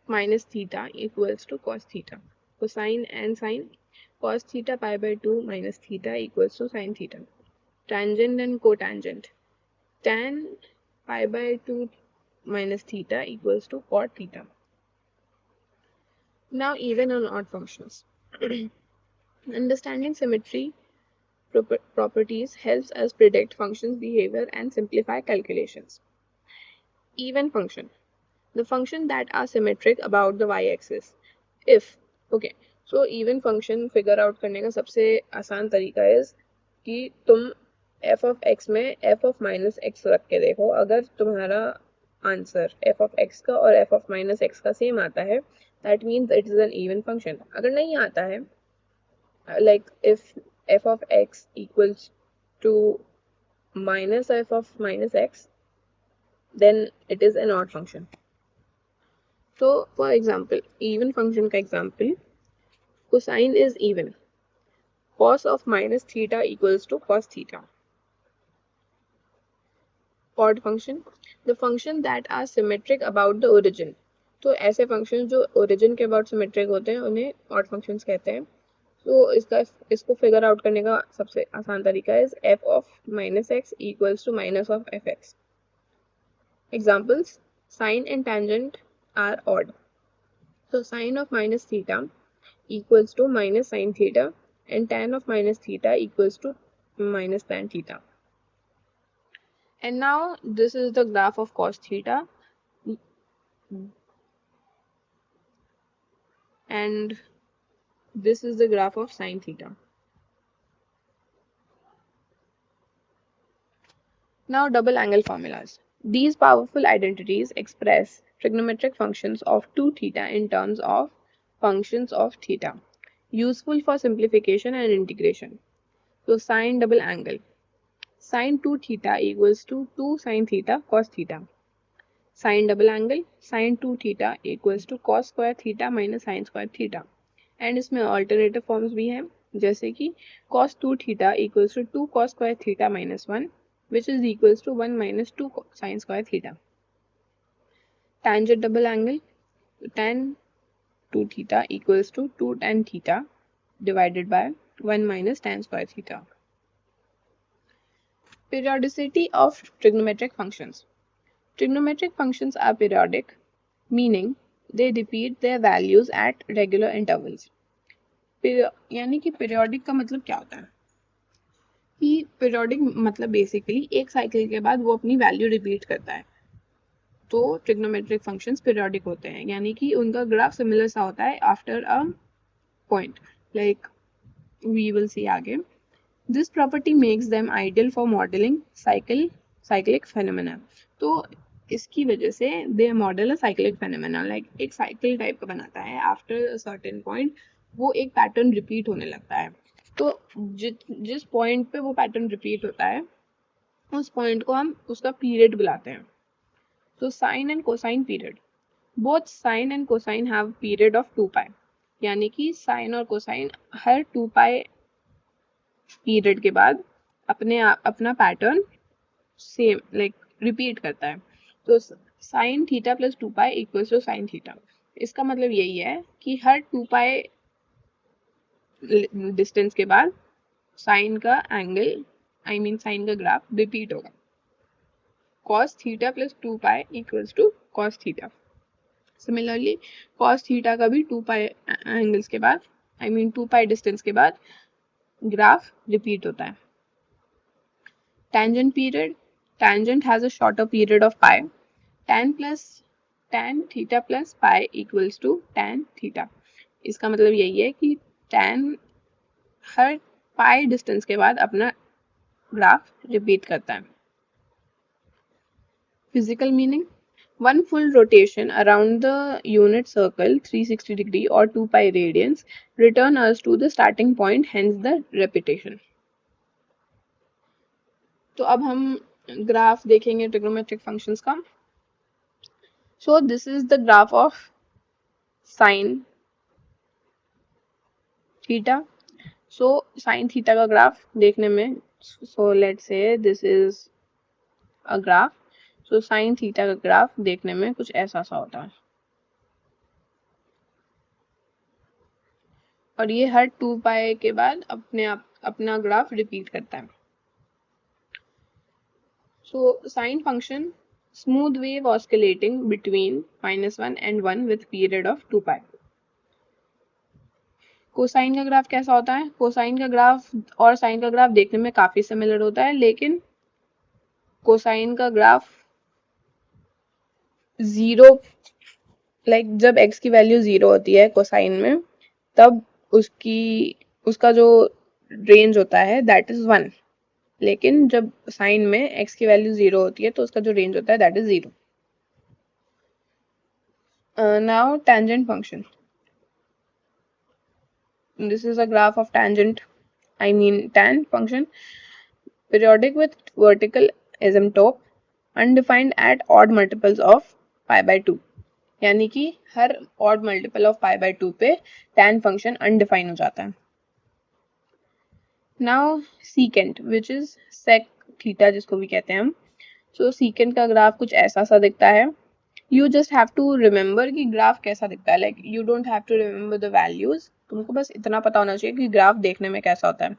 minus theta equals to cos theta. Cosine and sine. Cos theta pi by 2 minus theta equals to sin theta. Tangent and cotangent. Tan pi by 2 minus theta equals to cot theta. Now even and odd functions. Understanding symmetry properties helps us predict functions' behavior and simplify calculations. Even function. The function that are symmetric about the y-axis. If, okay, so even function figure out करने का सबसे आसान तरीका है कि तुम f of x में f of minus x रख के देखो. अगर तुम्हारा आंसर f of x का और f of minus x का सेम आता है, that means it is an even function. अगर नहीं आता है, like if f of x equals to minus f of minus x, then it is an odd function. So for example, even function का example, cosine is even. Cos of minus theta equals to cos theta. Odd function, the function that are symmetric about the origin. तो ऐसे फंक्शन जो ओरिजिन के अबाउट सिमेट्रिक होते हैं उन्हें ऑड फंक्शंस कहते हैं. तो इसको फिगर आउट करने का सबसे आसान तरीका है f of minus x equals to minus of fx. Examples, sine and tangent are odd. So sine of minus theta equals to minus sine theta and tan of minus theta equals to minus tan theta. And now this is the graph of cos theta. and this is the graph of sine theta. Now double angle formulas. These powerful identities express trigonometric functions of 2 theta in terms of functions of theta, useful for simplification and integration. So sine double angle. Sine 2 theta equals to 2 sine theta cos theta. Sine double angle, sine 2 theta equals to cos square theta minus sine square theta. And इसमें अल्टरनेटिव फॉर्म्स भी हैं, जैसे कि cos 2 theta equals to 2 cos square theta minus 1 which is equals to 1 minus 2 sin square theta. Tangent double angle, tan 2 theta equals to 2 tan theta divided by 1 minus tan square theta. Periodicity of trigonometric functions. Trigonometric functions are periodic, meaning they repeat their values at regular intervals. यानी कि पीरियोडिक का मतलब क्या होता है कि पीरियोडिक मतलब बेसिकली एक साइकिल के बाद वो अपनी वैल्यू रिपीट करता है, तो ट्रिग्नोमेट्रिक फंक्शंस पीरियोडिक होते हैं, यानी कि उनका ग्राफ सिमिलर सा होता है after a point, like we will see आगे. This property makes them ideal for modelling cyclic phenomena. तो इसकी वजह से they model a cyclic phenomena, like एक साइकिल टाइप का बनाता है. आफ्टर अ सर्टेन पॉइंट वो एक पैटर्न रिपीट होने लगता है. तो जिस पॉइंट पे वो पैटर्न रिपीट होता है उस पॉइंट को हम उसका पीरियड बुलाते हैं. तो sine and cosine period. Both sine and cosine have period of 2 pi, यानी कि साइन और कोसाइन हर 2 पाई पीरियड के बाद अपना पैटर्न सेम लाइक रिपीट करता है. तो sine theta plus 2 pi equals to sine theta. इसका मतलब यही है कि हर 2 पाई डिस्टेंस के बाद साइन का एंगल साइन का ग्राफ रिपीट होगा. cos theta plus 2 pi equals to cos theta. Similarly cos theta का भी 2 पाई एंगल्स के बाद 2 पाई डिस्टेंस के बाद ग्राफ रिपीट होता है. Tangent period. Tangent has a shorter period of pi. tan theta plus pi equals to tan theta. इसका मतलब यही है कि tan हर पाई डिस्टेंस के बाद अपना ग्राफ रिपीट करता है. Physical meaning. One full rotation around the unit circle 360 degree or 2 pi radians return us to the starting point, hence the repetition. तो अब हम ग्राफ देखेंगे ट्रिग्नोमेट्रिक फंक्शंस का. So this is the graph of sine theta. So sine theta का ग्राफ देखने में, सो let's say this is a graph. So sine theta का ग्राफ देखने में कुछ ऐसा सा होता है, और ये हर 2 पाई के बाद अपने आप अपना ग्राफ रिपीट करता है. So sine function smooth wave oscillating between -1 and 1 with period of 2 pi. Cosine का ग्राफ कैसा होता है? कोसाइन का ग्राफ और साइन का ग्राफ देखने में काफी सिमिलर होता है, लेकिन कोसाइन का ग्राफ जीरो लाइक जब x की वैल्यू 0 होती है कोसाइन में, तब उसका जो रेंज होता है दैट इज 1. लेकिन जब साइन में x की वैल्यू 0 होती है तो उसका जो रेंज होता है that is 0. Now tangent function. This is a graph of tangent, tan function, periodic with vertical asymptote, undefined at odd multiples of pi by 2. यानी कि हर odd multiple of pi by 2 पे tan function undefined हो जाता है. Now secant, which is sec theta जिसको भी कहते हैं हम. So secant का ग्राफ कुछ ऐसा सा दिखता है. You just have to remember कि ग्राफ कैसा दिखता है. Like you don't have to remember the values. तुमको बस इतना पता होना चाहिए कि ग्राफ देखने में कैसा होता है.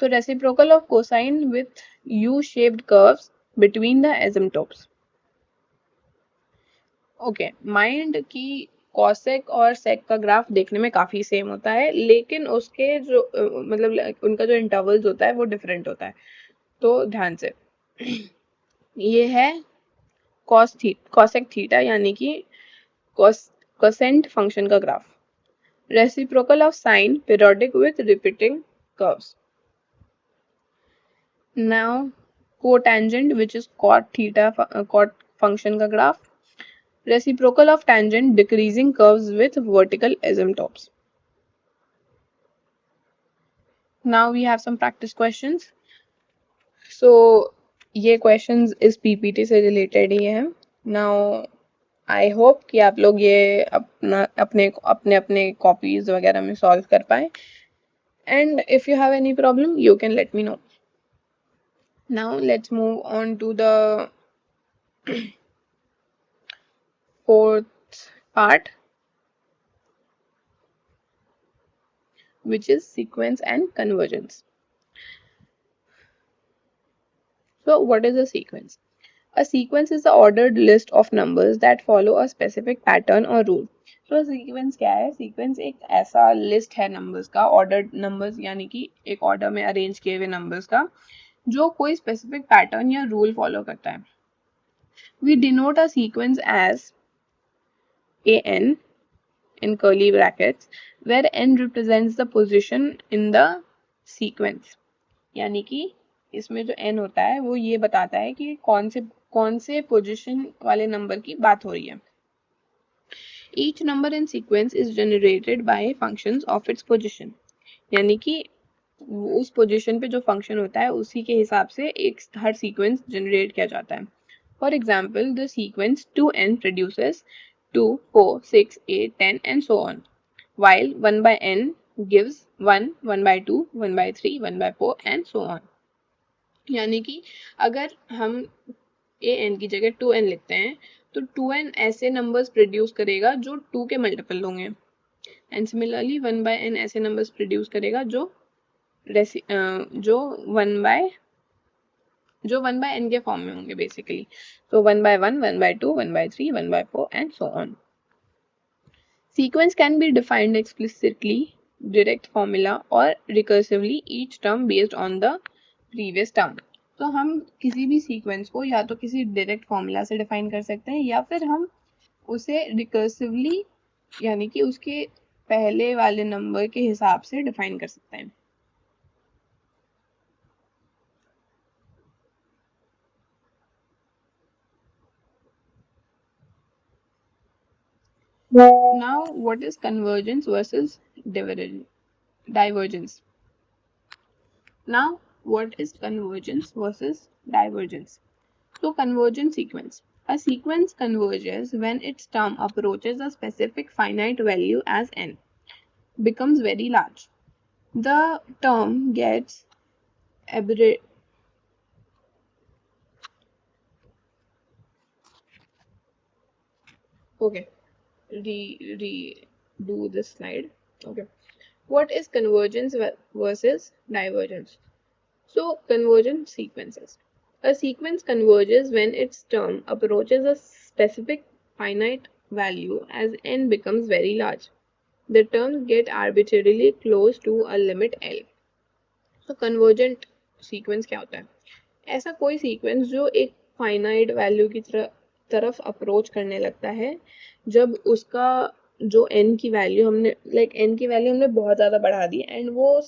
तो reciprocal of cosine with U shaped curves between the asymptotes. Okay, mind की कॉसेक और सेक का ग्राफ देखने में काफी सेम होता है, लेकिन उसके जो मतलब उनका जो इंटरवल्स होता है वो डिफरेंट होता है. तो ध्यान से, ये है कॉसेक थीटा यानी कि कोसेंट फंक्शन का graph. Reciprocal of sine, periodic with repeating curves. Now cotangent, which is cot theta, cot function का graph. Reciprocal of tangent, decreasing curves with vertical asymptotes. Now we have some practice questions. So ये questions इस PPT से related ही हैं. Now आई होप कि आप लोग ये अपने अपने कॉपीज वगैरह में सॉल्व कर पाए. And if you have any problem you can let me know. Now let's move on to the fourth part, which is sequence and convergence. So what is a sequence? A sequence is the ordered list of numbers that follow a specific pattern or rule. तो सीक्वेंस क्या है? सीक्वेंस एक ऐसा लिस्ट है नंबर्स का, ऑर्डर्ड नंबर्स यानी कि एक ऑर्डर में अरेंज किए हुए नंबर्स का, जो कोई स्पेसिफिक पैटर्न या रूल फॉलो करता है. We denote a sequence as an in curly brackets where n represents the position in the sequence. यानी कि इसमें जो n होता है वो ये बताता है कि कौन से पोजीशन वाले नंबर की बात हो रही है. Each number in sequence is generated by functions of its position. यानी कि उस पोजीशन पे जो फंक्शन होता है उसी के हिसाब से एक हर सीक्वेंस जनरेट किया जाता है. For example the sequence 2n produces 2, 4, 6, 8, 10 and so on, while 1 by n gives 1, 1 by 2, 1 by 3, 1 by 4 and so on. यानी कि अगर हम an की जगह 2n लिखते हैं तो 2n ऐसे नंबर्स प्रोड्यूस करेगा जो 2 के मल्टीपल होंगे. एंड सिमिलरली 1 by n ऐसे नंबर्स प्रोड्यूस करेगा जो 1 by n के फॉर्म में होंगे बेसिकली. तो 1 by 1, 1 by 2, 1 by 3, 1 by 4 and so on. Sequence can be defined explicitly, direct formula or recursively, each term based on the previous term. तो हम किसी भी सीक्वेंस को या तो किसी डायरेक्ट फॉर्मूला से डिफाइन कर सकते हैं या फिर हम उसे रिकर्सिवली यानी कि उसके पहले वाले नंबर के हिसाब से डिफाइन कर सकते हैं. Now, what is convergence versus divergence? Now, what is convergence versus divergence? So, convergence sequence. A sequence converges when its term approaches a specific finite value as n, becomes very large. The term gets abbreviated. Okay, redo this slide. Okay, what is convergence versus divergence? So, convergent sequences. A sequence converges when its term approaches a specific finite value as n becomes very large. The terms get arbitrarily close to a limit L. So, convergent sequence क्या होता है? ऐसा कोई सीक्वेंस जो एक फाइनाइट वैल्यू की तरफ अप्रोच करने लगता है जब उसका जो n की वैल्यू हमने बहुत ज़्यादा बढ़ा दी एंड वो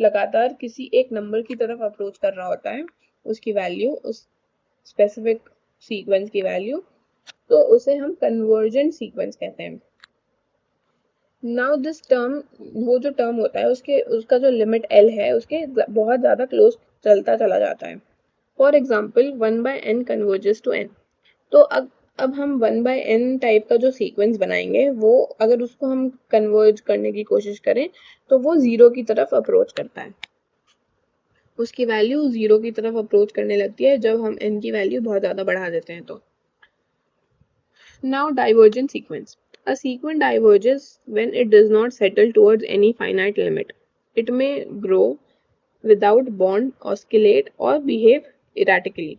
लगातार किसी एक नंबर की तरफ अप्रोच कर रहा होता है उसकी वैल्यू उस स्पेसिफिक सीक्वेंस की वैल्यू, तो उसे हम कन्वर्जेंट सीक्वेंस कहते हैं. नाउ दिस टर्म, वो जो टर्म होता है उसका जो लिमिट L है उसके बहुत ज़्यादा क्लोज चलता चला जाता है. For example 1 by n converges to n. तो अब हम 1 by n टाइप का जो सीक्वेंस बनाएंगे वो अगर उसको हम कन्वर्ज करने की कोशिश करें तो वो 0 की तरफ अप्रोच करता है. उसकी वैल्यू 0 की तरफ अप्रोच करने लगती है जब हम n की वैल्यू बहुत ज़्यादा बढ़ा देते हैं तो. Now divergent sequence. A sequence diverges when it does not settle towards any finite limit. It may grow without bound, oscillate or behave erratically.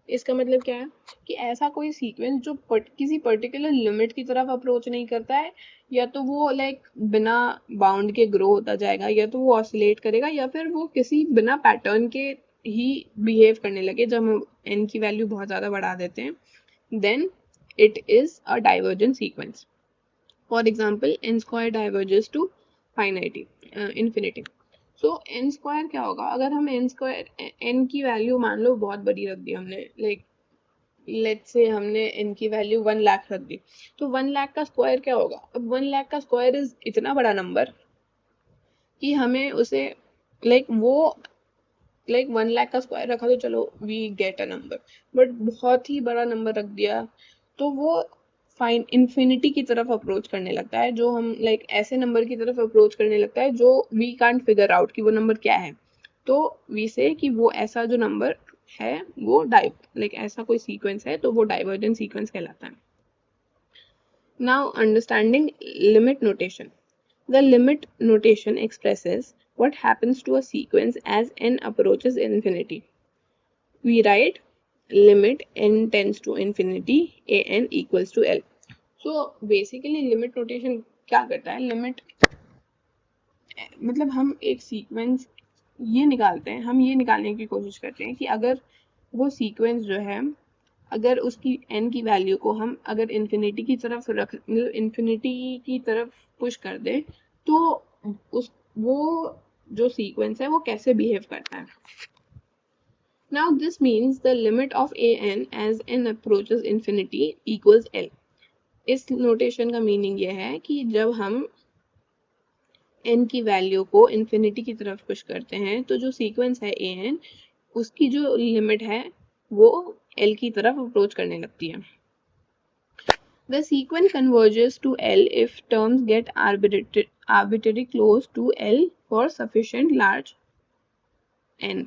इसका मतलब क्या है कि ऐसा कोई सीक्वेंस जो किसी पर्टिकुलर लिमिट की तरफ अप्रोच नहीं करता है, या तो वो बिना बाउंड के ग्रो होता जाएगा, या तो वो ऑसिलेट करेगा, या फिर वो किसी बिना पैटर्न के ही बिहेव करने लगे जब हम n की वैल्यू बहुत ज़्यादा बढ़ा देते हैं. Then it is a divergent sequence. For example n square diverges to फाइनाइटी इन्फिनिटी. सो n स्क्वायर क्या होगा, अगर हम n स्क्वायर n की वैल्यू मान लो बहुत बड़ी रख दी हमने, लाइक लेट्स से हमने n की वैल्यू 1 लाख रख दी, तो 1 लाख का स्क्वायर क्या होगा. अब 1 लाख का स्क्वायर इज इतना बड़ा नंबर कि हमें उसे लाइक 1 लाख का स्क्वायर रखा तो चलो we get a number, but बहुत ही बड़ा नंबर रख दिया तो वो फाइन इन्फिनिटी की तरफ अप्रोच करने लगता है, जो हम लाइक ऐसे नंबर की तरफ अप्रोच करने लगता है जो वी कांट फिगर आउट कि वो नंबर क्या है. तो वी से कि वो ऐसा जो नंबर है वो ऐसा कोई सीक्वेंस है तो वो डाइवर्जेंट सीक्वेंस कहलाता है. Now understanding limit notation. The limit notation expresses what happens to a sequence as n approaches infinity. We write limit n tends to infinity an equals to l. So basically limit notation क्या करता है, लिमिट मतलब हम एक सीक्वेंस ये निकालते हैं, हम ये निकालने की कोशिश करते हैं कि अगर वो सीक्वेंस जो है, अगर उसकी n की वैल्यू को हम अगर इन्फिनिटी की तरफ रख मतलब इन्फिनिटी की तरफ पुश कर दे तो उस वो जो सीक्वेंस है वो कैसे बिहेव करता है. Now this means the limit of an as n approaches infinity equals l. इस नोटेशन का मीनिंग ये है कि जब हम n की वैल्यू को इन्फिनिटी की तरफ पुश करते हैं तो जो सीक्वेंस है an उसकी जो लिमिट है वो l की तरफ अप्रोच करने लगती है. The sequence converges to L if terms get arbitrary close to L for sufficient large n.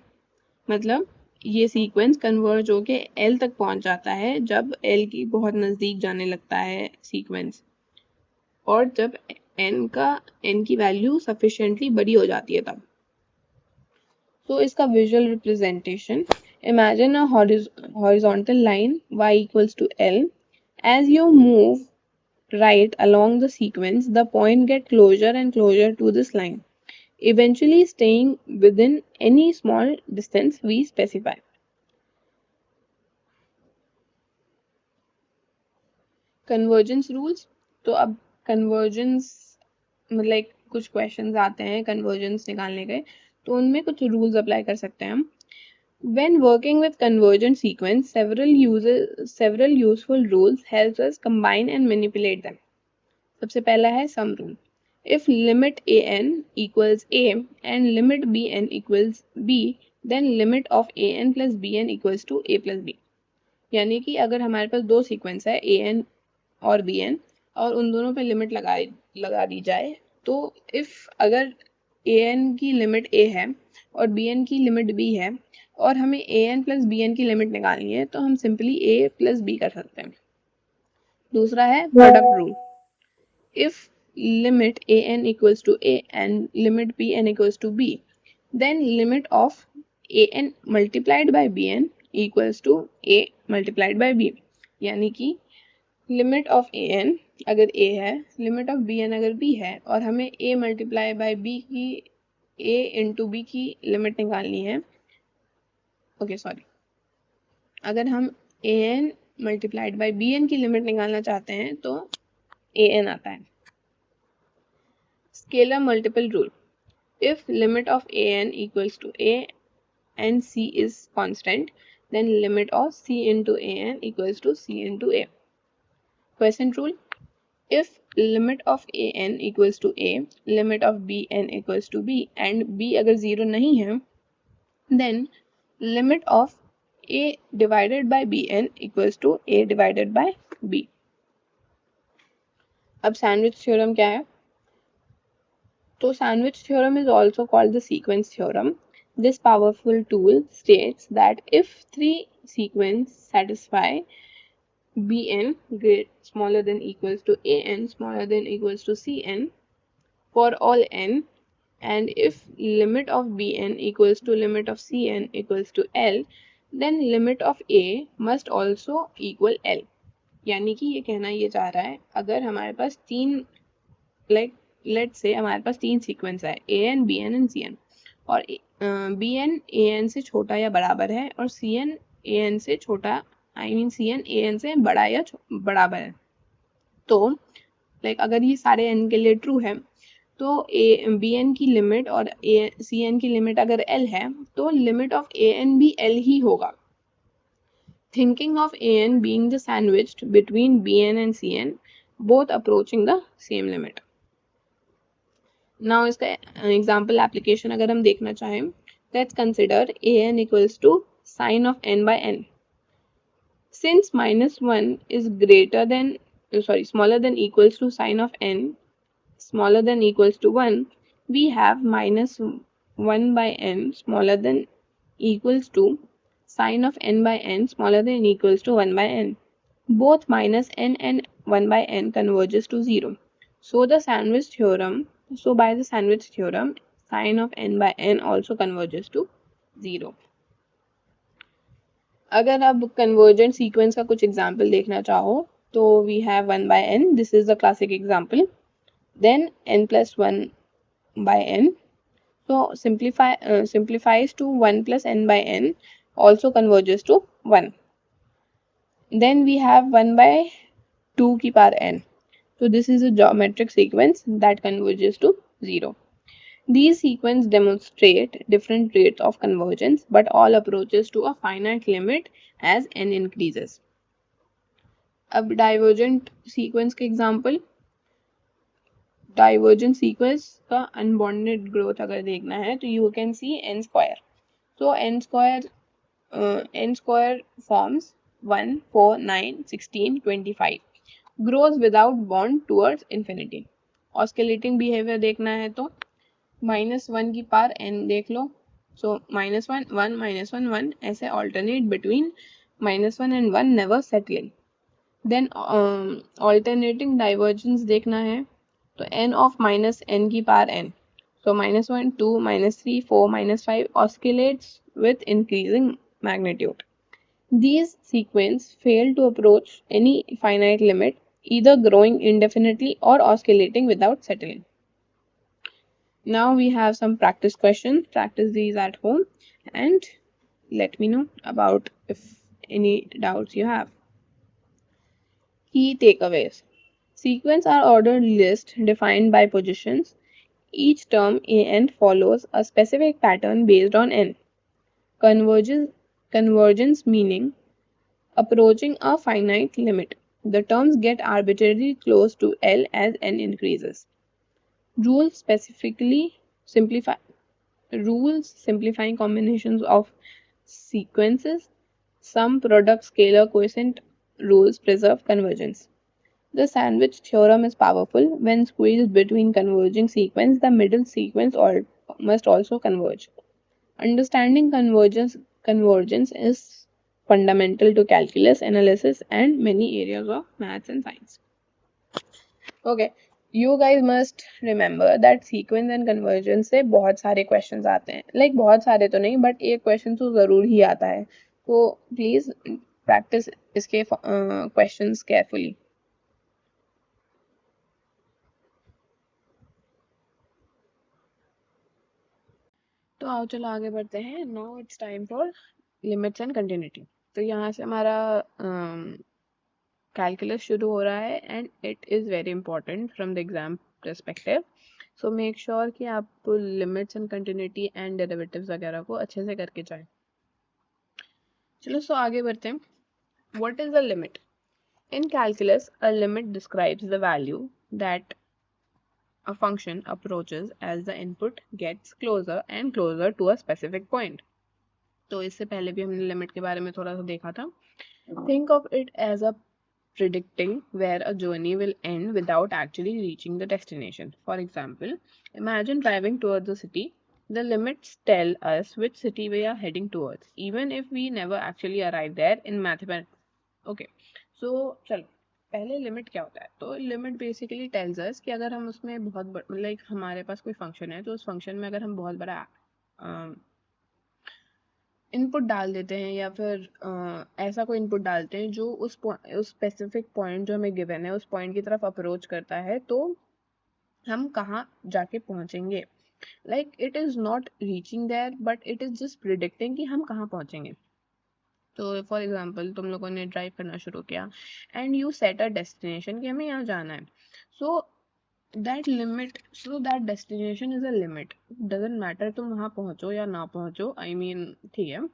मतलब ये सीक्वेंस कन्वर्ज होके L तक पहुंच जाता है जब L की बहुत नजदीक जाने लगता है सीक्वेंस, और जब n की वैल्यू सफिशिएंटली बड़ी हो जाती है तब. तो इसका visual representation, imagine a horizontal line y equals to L. As you move right along the sequence, the point get closer and closer to this line, eventually staying within any small distance we specify. Convergence rules. तो अब convergence मतलब कुछ questions आते हैं convergence निकालने के, तो उनमें कुछ rules apply कर सकते हैं हम. When working with convergent sequence, several useful rules helps us combine and manipulate them. सबसे पहला है sum rule. If limit an equals a and limit bn equals b, then limit of an plus bn equals to a plus b. यानी कि अगर हमारे पास दो सीक्वेंस है an और bn और उन दोनों पे लिमिट लगा दी जाए, तो इफ अगर an की लिमिट a है और bn की लिमिट b है और हमें an प्लस bn की लिमिट निकालनी है तो हम सिंपली a प्लस b कर सकते हैं. दूसरा है product rule. If limit an equals to a and limit bn equals to b, then limit of an multiplied by bn equals to a multiplied by b. यानी कि लिमिट ऑफ an अगर a है, लिमिट ऑफ bn अगर b है और हमें a मल्टीप्लाई बाय b की a इंटू b की लिमिट निकालनी है, अगर हम an मल्टीप्लाइड बाय bn की लिमिट निकालना चाहते हैं तो an आता है. Scalar multiple rule. If limit of an equals to a and c is constant, then limit of c into an equals to c into a. Quotient rule. If limit of an equals to a, limit of bn equals to b and b अगर 0 नहीं है, then limit of a divided by bn equals to a divided by b. अब sandwich theorem क्या है? So sandwich theorem is also called the sequence theorem. This powerful tool states that if three sequences satisfy bn smaller than equals to an smaller than equals to cn for all n, and if limit of bn equals to limit of cn equals to l, then limit of a must also equal l. यानी कि ये कहना ये चाह रहा है, अगर हमारे पास तीन लेट्स से हमारे पास तीन सीक्वेंस है an bn and cn और bn an से छोटा या बराबर है और cn an से छोटा cn an से बड़ा या बराबर है, तो लाइक अगर ये सारे n के लिए ट्रू है तो बी एन की लिमिट और सी एन की लिमिट अगर l है तो लिमिट ऑफ ए एन भी l ही होगा. Thinking of an being the sandwiched between bn and cn, both approaching the same limit. Now इसका एग्जाम्पल एप्लीकेशन अगर हम देखना चाहें, let's consider an equals to sine of n by n. Since minus 1 is greater than, smaller than equals to sine of n, smaller than equals to 1, we have minus 1 by n smaller than equals to sine of n by n smaller than equals to 1 by n. Both minus n and 1 by n converges to 0. So by the sandwich theorem, sine of n by n also converges to 0. अगर अब convergent sequence का कुछ example देखना चाहो तो we have 1 by n. This is the classic example. Then n plus 1 by n. So simplifies to 1 plus n by n also converges to 1. Then we have 1 by 2 की power n. So this is a geometric sequence that converges to 0. These sequences demonstrate different rates of convergence but all approaches to a finite limit as n increases. अब divergent sequence के example, divergent sequence का unbounded growth अगर देखना है तो you can see n square. So n square forms 1, 4, 9, 16, 25. Grows without bond towards infinity. Oscillating behavior देखना है तो -1 की पावर n देख लो. So -1, 1, -1, 1 ऐसे alternate between -1 and 1 never settling. Then alternating divergence देखना है तो n of minus n की power n. So -1, 2, -3, 4, -5 oscillates with increasing magnitude. These sequences fail to approach any finite limit, either growing indefinitely or oscillating without settling. Now we have some practice questions. Practice these at home and let me know about if any doubts you have. Key takeaways. Sequence are ordered list defined by positions. Each term an follows a specific pattern based on n. Convergence meaning approaching a finite limit. The terms get arbitrarily close to L as n increases. Rules simplifying combinations of sequences. Sum product scalar coefficient rules preserve convergence. The sandwich theorem is powerful. When squeezed between converging sequence, the middle sequence must also converge. Understanding convergence is fundamental to calculus, analysis, and many areas of maths and science. Okay, you guys must remember that sequence and convergence से बहुत सारे questions आते हैं. Like बहुत सारे तो नहीं, but एक question तो ज़रूर ही आता है. तो please practice इसके questions carefully. तो आओ चलो आगे बढ़ते हैं. Now it's time for limits and continuity. तो यहाँ से हमारा calculus शुरू हो रहा है and it is very important from the exam perspective. So make sure कि आप limits and continuity and derivatives वगैरह को अच्छे से करके जाएं. चलो so आगे बढ़ते हैं. What is a limit? In calculus, a limit describes the value that a function approaches as the input gets closer and closer to a specific point. तो इससे पहले भी हमने लिमिट के बारे में थोड़ा सा देखा था. Think of it as a predicting where a journey will end without actually reaching the destination. For example, imagine driving towards the city. The limits tell us which city we are heading towards, even if we never actually arrive there in mathematics. Okay, so चलो पहले लिमिट क्या होता है. तो लिमिट बेसिकली टेल्स अस कि अगर हम उसमें बहुत लाइक हमारे पास कोई फंक्शन है तो उस फंक्शन में अगर हम बहुत बड़ा इनपुट डाल देते हैं या फिर ऐसा कोई इनपुट डालते हैं जो उस स्पेसिफिक पॉइंट जो हमें गिवन है उस पॉइंट की तरफ अप्रोच करता है तो हम कहाँ जाके पहुँचेंगे. Like it is not reaching there but it is just predicting कि हम कहाँ पहुँचेंगे. तो फॉर एग्जाम्पल तुम लोगों ने ड्राइव करना शुरू किया and you set a destination कि हमें यहाँ जाना है. So that limit, so that destination is a limit. Doesn't matter तुम वहाँ पहुँचो या ना पहुँचो, I mean ठीक है,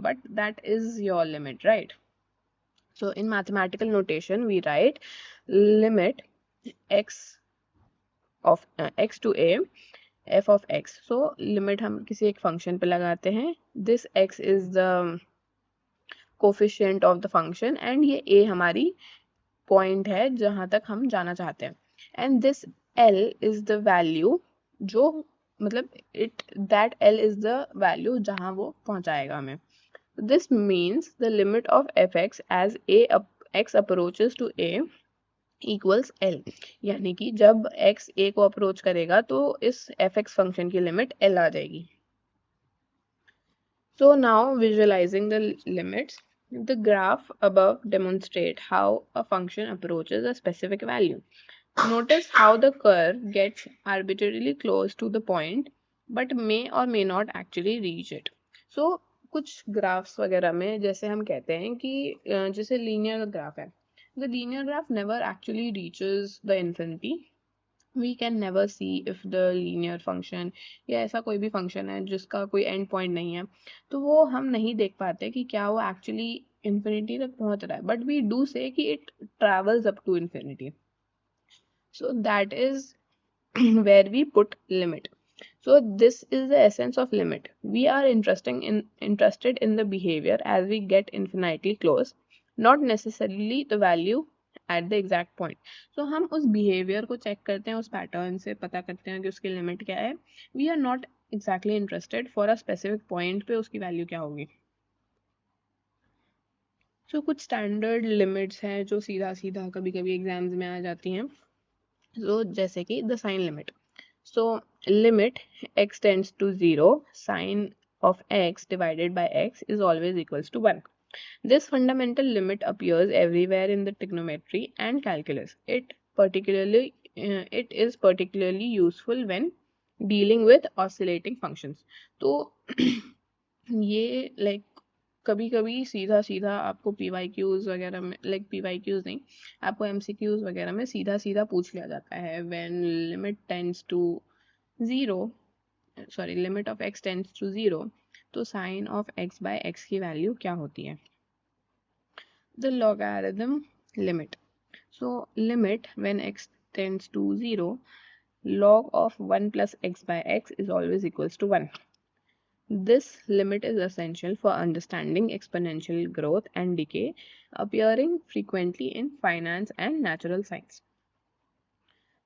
but that is your limit, right? So in mathematical notation we write limit x of x to a f of x. So limit हम किसी एक function पे लगाते हैं. This x is the coefficient of the function and ये a हमारी point है जहाँ तक हम जाना चाहते हैं. And this L is the value जो मतलब that L is the value जहाँ वो पहुँचाएगा हमें. This means the limit of fx as x approaches to a equals L. यानी कि जब x a को अप्रोच करेगा तो इस fx फंक्शन की लिमिट L आ जाएगी. So now visualizing the limits, the graph above demonstrate how a function approaches a specific value. Notice how the curve gets arbitrarily close to the point but may or may not actually reach it. So कुछ graphs वगैरह में जैसे हम कहते हैं कि जैसे linear graph है, the linear graph never actually reaches the infinity. We can never see if the linear function या ऐसा कोई भी function है जिसका कोई end point नहीं है, तो वो हम नहीं देख पाते कि क्या वो actually infinity तक पहुंच रहा है, but we do say कि it travels up to infinity. So that is where we put limit. So this is the essence of limit. We are interested in the behavior as we get infinitely close, not necessarily the value at the exact point. So हम उस behavior को check करते हैं, उस pattern से पता करते हैं कि उसकी limit क्या है. We are not exactly interested for a specific point पे उसकी value क्या होगी. So कुछ standard limits हैं जो सीधा सीधा कभी कभी exams में आ जाती हैं. So जैसे कि the sign limit. So limit x tends to 0, sine of x divided by x is always equals to 1. This fundamental limit appears everywhere in the trigonometry and calculus. It is particularly useful when dealing with oscillating functions. तो ये like कभी कभी सीधा सीधा आपको PYQs वगैरह में PYQs नहीं, आपको MCQs वगैरह में सीधा सीधा पूछ लिया जाता है when limit tends to 0, sorry limit of x tends to 0, तो sin of x by x की वैल्यू क्या होती है. The logarithm limit. So limit when x tends to 0, log of 1 plus x by x is always equals to 1. This limit is essential for understanding exponential growth and decay, appearing frequently in finance and natural science.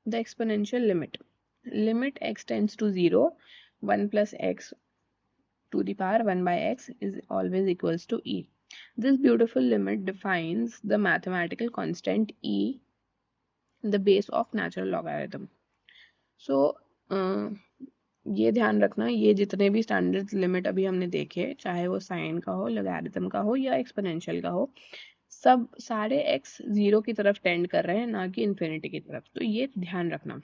The exponential limit. Limit x tends to 0, 1 plus x to the power 1 by x is always equals to e. This beautiful limit defines the mathematical constant e, the base of natural logarithm. So ये ध्यान रखना, ये जितने भी स्टैंडर्ड लिमिट अभी हमने देखे, चाहे वो साइन का हो, लॉगरिथम का हो या एक्सपोनेंशियल का हो, सब सारे x 0 की तरफ टेंड कर रहे हैं, ना कि इन्फिनिटी की तरफ. तो ये ध्यान रखना.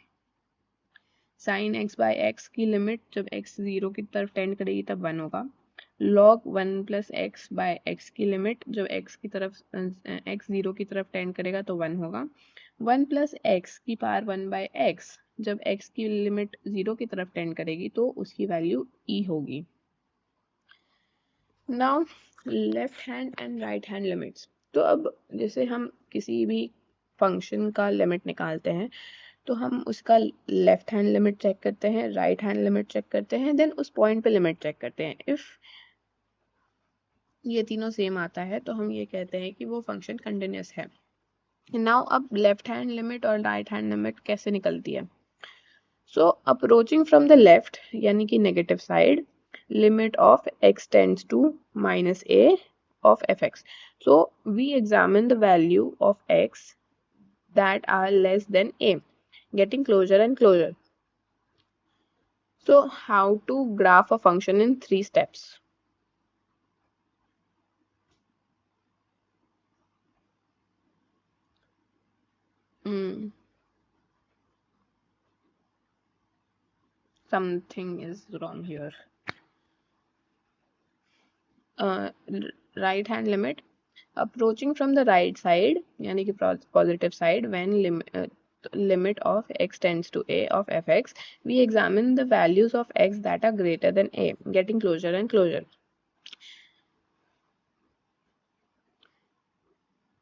साइन x बाय x की लिमिट जब x 0 की तरफ टेंड करेगी तब 1 होगा. log 1 plus x by x की लिमिट जब x की तरफ x 0 की तरफ टेंड करेगा तो 1 होगा. 1 प्लस x की पावर 1 बाय x जब x की लिमिट 0 की तरफ टेंड करेगी तो उसकी वैल्यू e होगी. Now left hand and right hand limits. तो अब जैसे हम किसी भी फंक्शन का लिमिट निकालते हैं तो हम उसका लेफ्ट हैंड लिमिट चेक करते हैं, राइट हैंड लिमिट चेक करते हैं, देन उस पॉइंट पे लिमिट चेक करते हैं. इफ ये तीनों सेम आता है तो हम ये कहते हैं कि वो फंक्शन कंटिन्यूअस है. नाउ अब लेफ्ट हैंड लिमिट और राइट हैंड लिमिट कैसे निकलती है. सो अप्रोचिंग फ्रॉम द लेफ्ट यानी कि negative side, limit of x tends to minus a of fx. So we examine the value of x that are less than a, getting closer and closer. So how to graph a function in 3 steps. Something is wrong here. Right hand limit, approaching from the right side यानी कि positive side when limit of x tends to a of fx, we examine the values of x that are greater than a, getting closer and closer.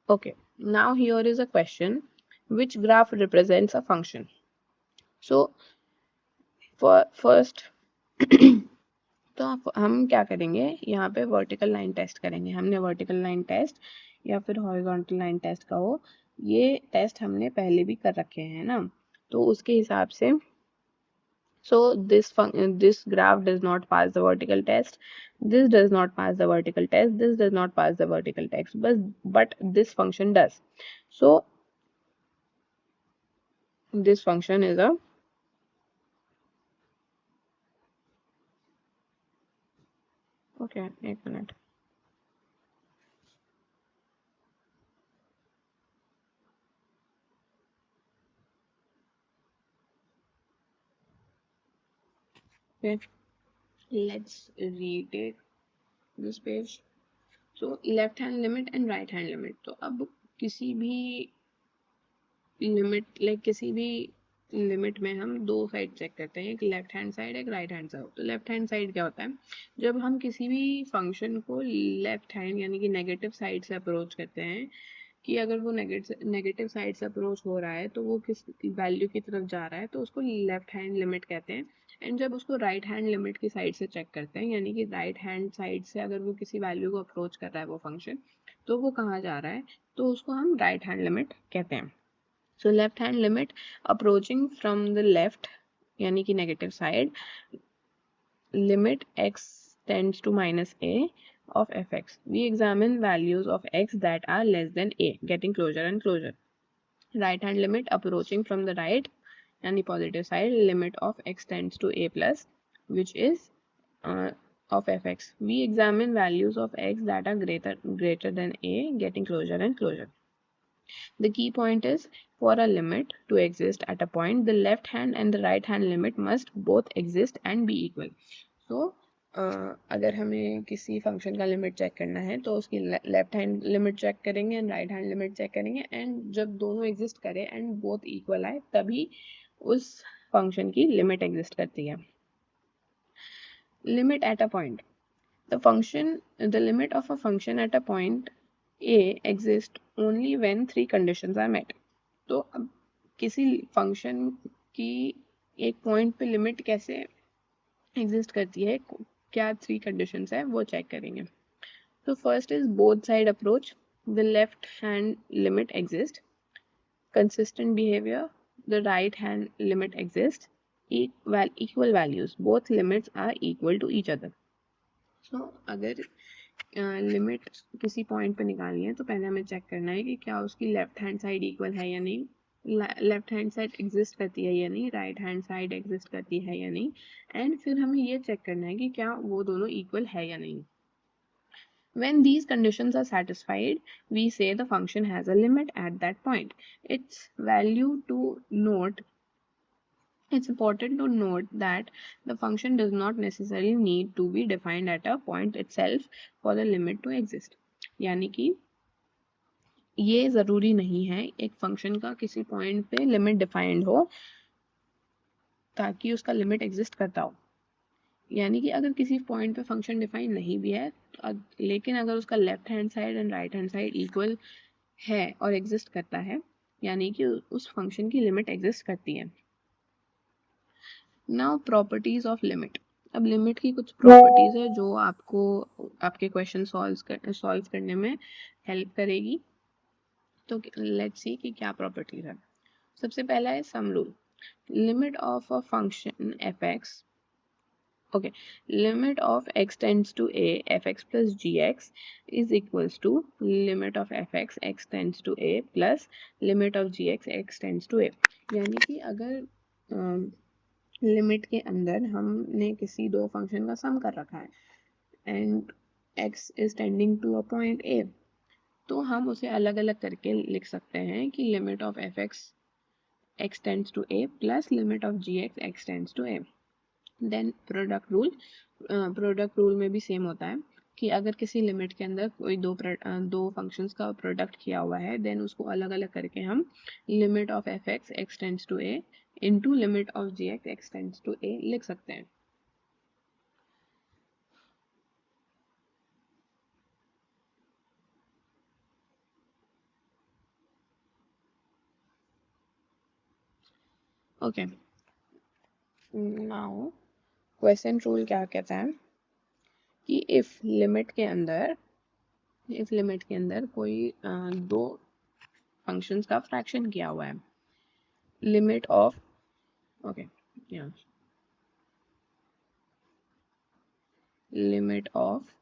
Okay, now here is a question: which graph represents a function? So for first तो हम क्या करेंगे, यहाँ पे वर्टिकल लाइन टेस्ट करेंगे. हमने वर्टिकल लाइन टेस्ट या फिर हॉरिजॉन्टल लाइन टेस्ट का हो, ये टेस्ट हमने पहले भी कर रखे हैं ना, तो उसके हिसाब से so this graph does not pass the vertical test, this does not pass the vertical test, this does not pass the vertical test, but this function does. So this function is a okay, एक minute. Okay, let's retake this page. So left hand limit and right hand limit. तो अब किसी भी लिमिट किसी भी लिमिट में हम दो साइड चेक करते हैं, एक लेफ्ट हैंड साइड एक राइट हैंड साइड. तो लेफ्ट हैंड साइड क्या होता है, जब हम किसी भी फंक्शन को लेफ्ट हैंड यानी कि नेगेटिव साइड से अप्रोच करते हैं, कि अगर वो नेगेटिव साइड से अप्रोच हो रहा है तो वो किस वैल्यू की तरफ जा रहा है, तो उसको लेफ्ट हैंड लिमिट कहते हैं. एंड जब उसको राइट हैंड लिमिट की साइड से चेक करते हैं, यानी कि राइट हैंड साइड से अगर वो किसी वैल्यू को अप्रोच कर रहा है वो फंक्शन, तो वो कहाँ जा रहा है, तो उसको हम राइट हैंड लिमिट कहते हैं. So left hand limit approaching from the left यानी कि negative side, limit x tends to minus a of fx. We examine values of x that are less than a, getting closer and closer. Right hand limit approaching from the right यानी positive side, limit of x tends to a plus, which is of fx. We examine values of x that are greater than a, getting closer and closer. The key point is, for a limit to exist at a point, the left hand and the right hand limit must both exist and be equal. So अगर हमें किसी फंक्शन का लिमिट चेक करना है तो उसकी लेफ्ट हैंड लिमिट चेक करेंगे and right hand limit check करेंगे, एंड जब दोनों एग्जिस्ट करें एंड बोथ इक्वल आए तभी उस फंक्शन की लिमिट एग्जिस्ट करती है. Limit at a point. The limit of a function at a point a exists only when three conditions are met. तो अब किसी फंक्शन की एक पॉइंट पे लिमिट कैसे एग्जिस्ट करती है, क्या थ्री कंडीशंस है वो चेक करेंगे. तो first is both side approach, the left hand limit exist, consistent behaviour, the right hand limit exist, equal values, both limits are equal to each other. So अगर लिमिट किसी पॉइंट पे निकालनी है तो पहले हमें चेक करना है कि क्या उसकी लेफ्ट हैंड साइड इक्वल है या नहीं, लेफ्ट हैंड साइड एग्जिस्ट करती है या नहीं, राइट हैंड साइड एग्जिस्ट करती है या नहीं, एंड फिर हमें ये चेक करना है कि क्या वो दोनों इक्वल है या नहीं. When these conditions are satisfied, we say the function has a limit at that point. Its value to note It's important to note that the function does not necessarily need to be defined at a point itself for the limit to exist. यानी कि ये ज़रूरी नहीं है एक फंक्शन का किसी पॉइंट पे लिमिट डिफाइंड हो ताकि उसका लिमिट एग्जिस्ट करता हो. यानी कि अगर किसी पॉइंट पे फंक्शन डिफाइन नहीं भी है लेकिन अगर उसका left hand side and right hand side equal है और एग्जिस्ट करता है, यानी कि उस फंक्शन की लिमिट एग्जिस्ट करती है. Now properties of limit. अब लिमिट की कुछ प्रॉपर्टीज है जो आपको आपके क्वेश्चन सॉल्व करने में हेल्प करेगी. तो लेट्स सी कि क्या प्रॉपर्टीज है. सबसे पहला है sum rule. Limit of a function fx, okay, limit of x tends to a fx plus gx is equals to limit of fx x tends to a plus limit of gx x tends to a. यानी कि अगर लिमिट के अंदर हमने किसी दो फंक्शन का सम कर रखा है and x is tending to a point a, तो हम उसे अलग अलग करके लिख सकते हैं कि limit of fx x tends to a plus limit of gx x tends to a. Then product rule में भी सेम होता है. कि अगर किसी लिमिट के अंदर कोई दो फंक्शंस का प्रोडक्ट किया हुआ है, देन उसको अलग अलग करके हम limit of F X X tends to A into limit of G X X tends to A लिख सकते हैं. ओके, नाउ क्वेश्चन रूल क्या कहता है कि इफ लिमिट के अंदर कोई दो फंक्शंस का फ्रैक्शन किया हुआ है, limit of okay limit of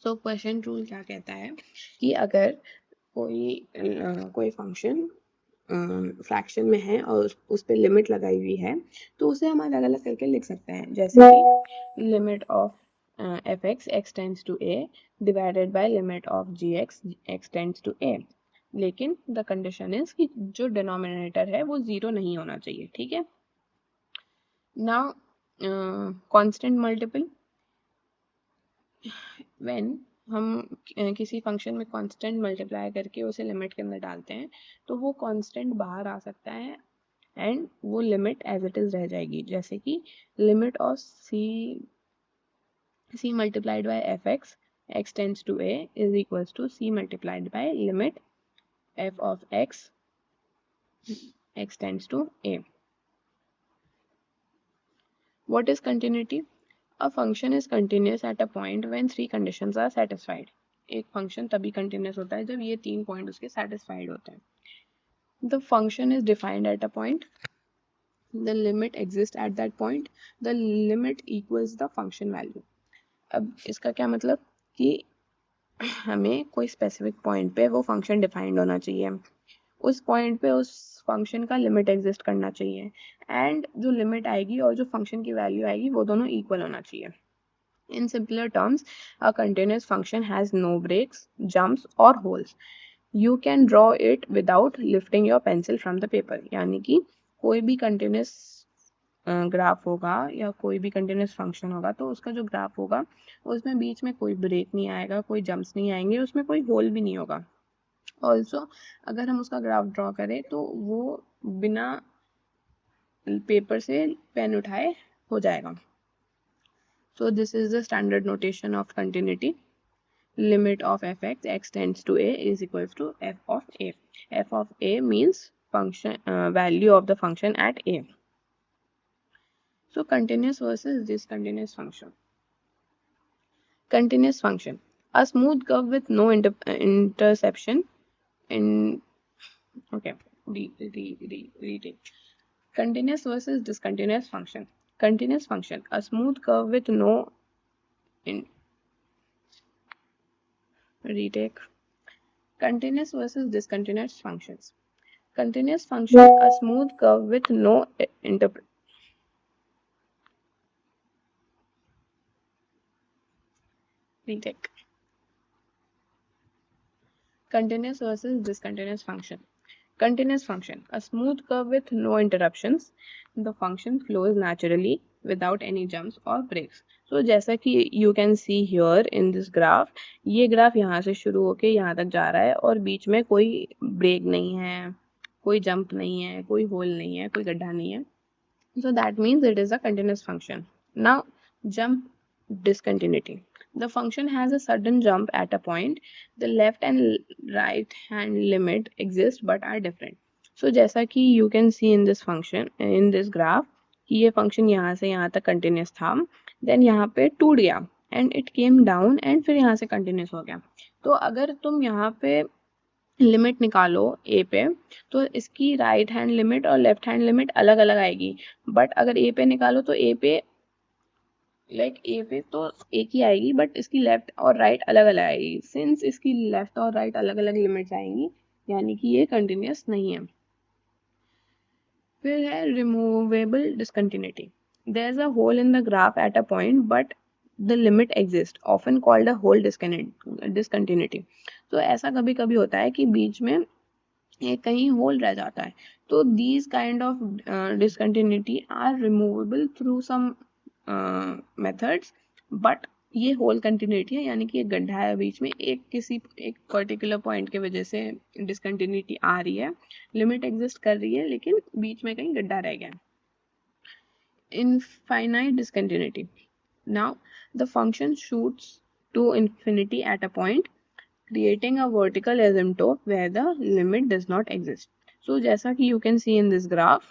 so question rule क्या कहता है कि अगर कोई फंक्शन फ्रैक्शन में है और उस पे लिमिट लगाई हुई है, तो उसे हम अलग अलग करके लिख सकते हैं, जैसे कि limit of F X X tends to A divided by limit of G X X tends to A. लेकिन द कंडीशन इज कि जो डिनोमिनेटर है वो जीरो नहीं होना चाहिए. ठीक है. नाउ कांस्टेंट मल्टीपल, व्हेन हम किसी फंक्शन में कांस्टेंट मल्टीप्लाई करके उसे लिमिट के अंदर डालते हैं, तो वो कांस्टेंट बाहर आ सकता है एंड वो लिमिट एज इट इज रह जाएगी. जैसे कि limit of c multiplied by fx x tends to a is equals to c multiplied by limit f of x x tends to a. What is continuity? A function is continuous at a point when three conditions are satisfied. एक फंक्शन तभी कंटिन्यूस होता है जब ये तीन पॉइंट उसके satisfied होते हैं. The function is defined at a point. The limit exists at that point. The limit equals the function value. अब इसका क्या मतलब कि हमें कोई स्पेसिफिक पॉइंट पे वो फंक्शन डिफाइंड होना चाहिए, उस पॉइंट पे उस फंक्शन का लिमिट एग्जिस्ट करना चाहिए एंड जो लिमिट आएगी और जो फंक्शन की वैल्यू आएगी वो दोनों इक्वल होना चाहिए. In simpler terms, a continuous function has no breaks, jumps or holes. You can draw it without lifting your pencil from the paper. यानी कि कोई भी continuous ग्राफ होगा या कोई भी कंटिन्यूस फंक्शन होगा तो उसका जो ग्राफ होगा उसमें बीच में कोई ब्रेक नहीं आएगा, कोई जंप्स नहीं आएंगे, उसमें कोई होल भी नहीं होगा. ऑल्सो अगर हम उसका ग्राफ ड्रॉ करें तो वो बिना पेपर से पेन उठाए हो जाएगा. So this is the standard notation of continuity. Limit of fx x tends to a is equals to f of a. F of a means function value of the function at a. So continuous versus discontinuous function. Continuous function. A smooth curve with no interception in okay. Retake. Continuous versus discontinuous function. Continuous function. A smooth curve with no Retake. Continuous versus discontinuous functions. Continuous function, a smooth curve with no interpret. Retake. Continuous versus discontinuous function. Continuous function, a smooth curve with no interruptions. The function flows naturally without any jumps or breaks. So जैसा कि you can see here in this graph, ये ग्राफ यहाँ से शुरू होके यहाँ तक जा रहा है और बीच में कोई ब्रेक नहीं है, कोई जंप नहीं है, कोई होल नहीं है, कोई गड्ढा नहीं है. So that means it is a continuous function. Now jump discontinuity. The function has a sudden jump at a point. The left and right hand limit exist but are different. So जैसा कि you can see in this function in this graph कि ये function यहाँ से यहाँ तक continuous था, then यहाँ पे टूट गया and it came down and फिर यहाँ से continuous हो गया. तो अगर तुम यहाँ पे लिमिट निकालो ए पे तो इसकी राइट हैंड लिमिट और लेफ्ट हैंड लिमिट अलग अलग आएगी. बट अगर ए पे निकालो तो ए पे ए पे तो एक ही आएगी बट इसकी लेफ्ट और राइट अलग अलग आएगी. सिंस इसकी लेफ्ट और राइट अलग अलग लिमिट्स आएंगी यानी कि ये कंटिन्यूस नहीं है. फिर है removable discontinuity. There is a hole in the graph at a point but the limit exist often called a hole discontinuity. तो ऐसा कभी कभी होता है कि बीच में एक कहीं होल रह जाता है. तो these kind of discontinuity are removable through some methods. But ये होल कंटिन्यूटी है यानी कि एक गड्ढा है बीच में, एक पर्टिकुलर पॉइंट के वजह से डिसकंटिन्यूटी आ रही है, लिमिट एग्जिस्ट कर रही है लेकिन बीच में कहीं गड्ढा रह गया. Infinite discontinuity. Now the function shoots to infinity at a point creating a vertical asymptote where the limit does not exist. So जैसा कि you can see in this graph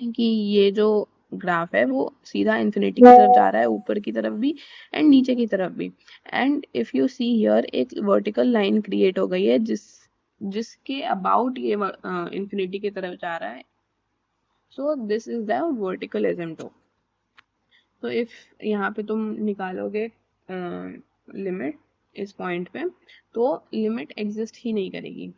कि ये जो ग्राफ है वो सीधा इन्फिनिटी की तरफ जा रहा है, ऊपर की तरफ भी एंड नीचे की तरफ भी. And if you see here एक वर्टिकल लाइन क्रिएट हो गई है जिसके अबाउट ये इन्फिनिटी की तरफ जा रहा है. So this is the vertical asymptote. तो इफ यहाँ पे तुम निकालोगे लिमिट इस पॉइंट पे तो लिमिट एग्जिस्ट ही नहीं करेगी.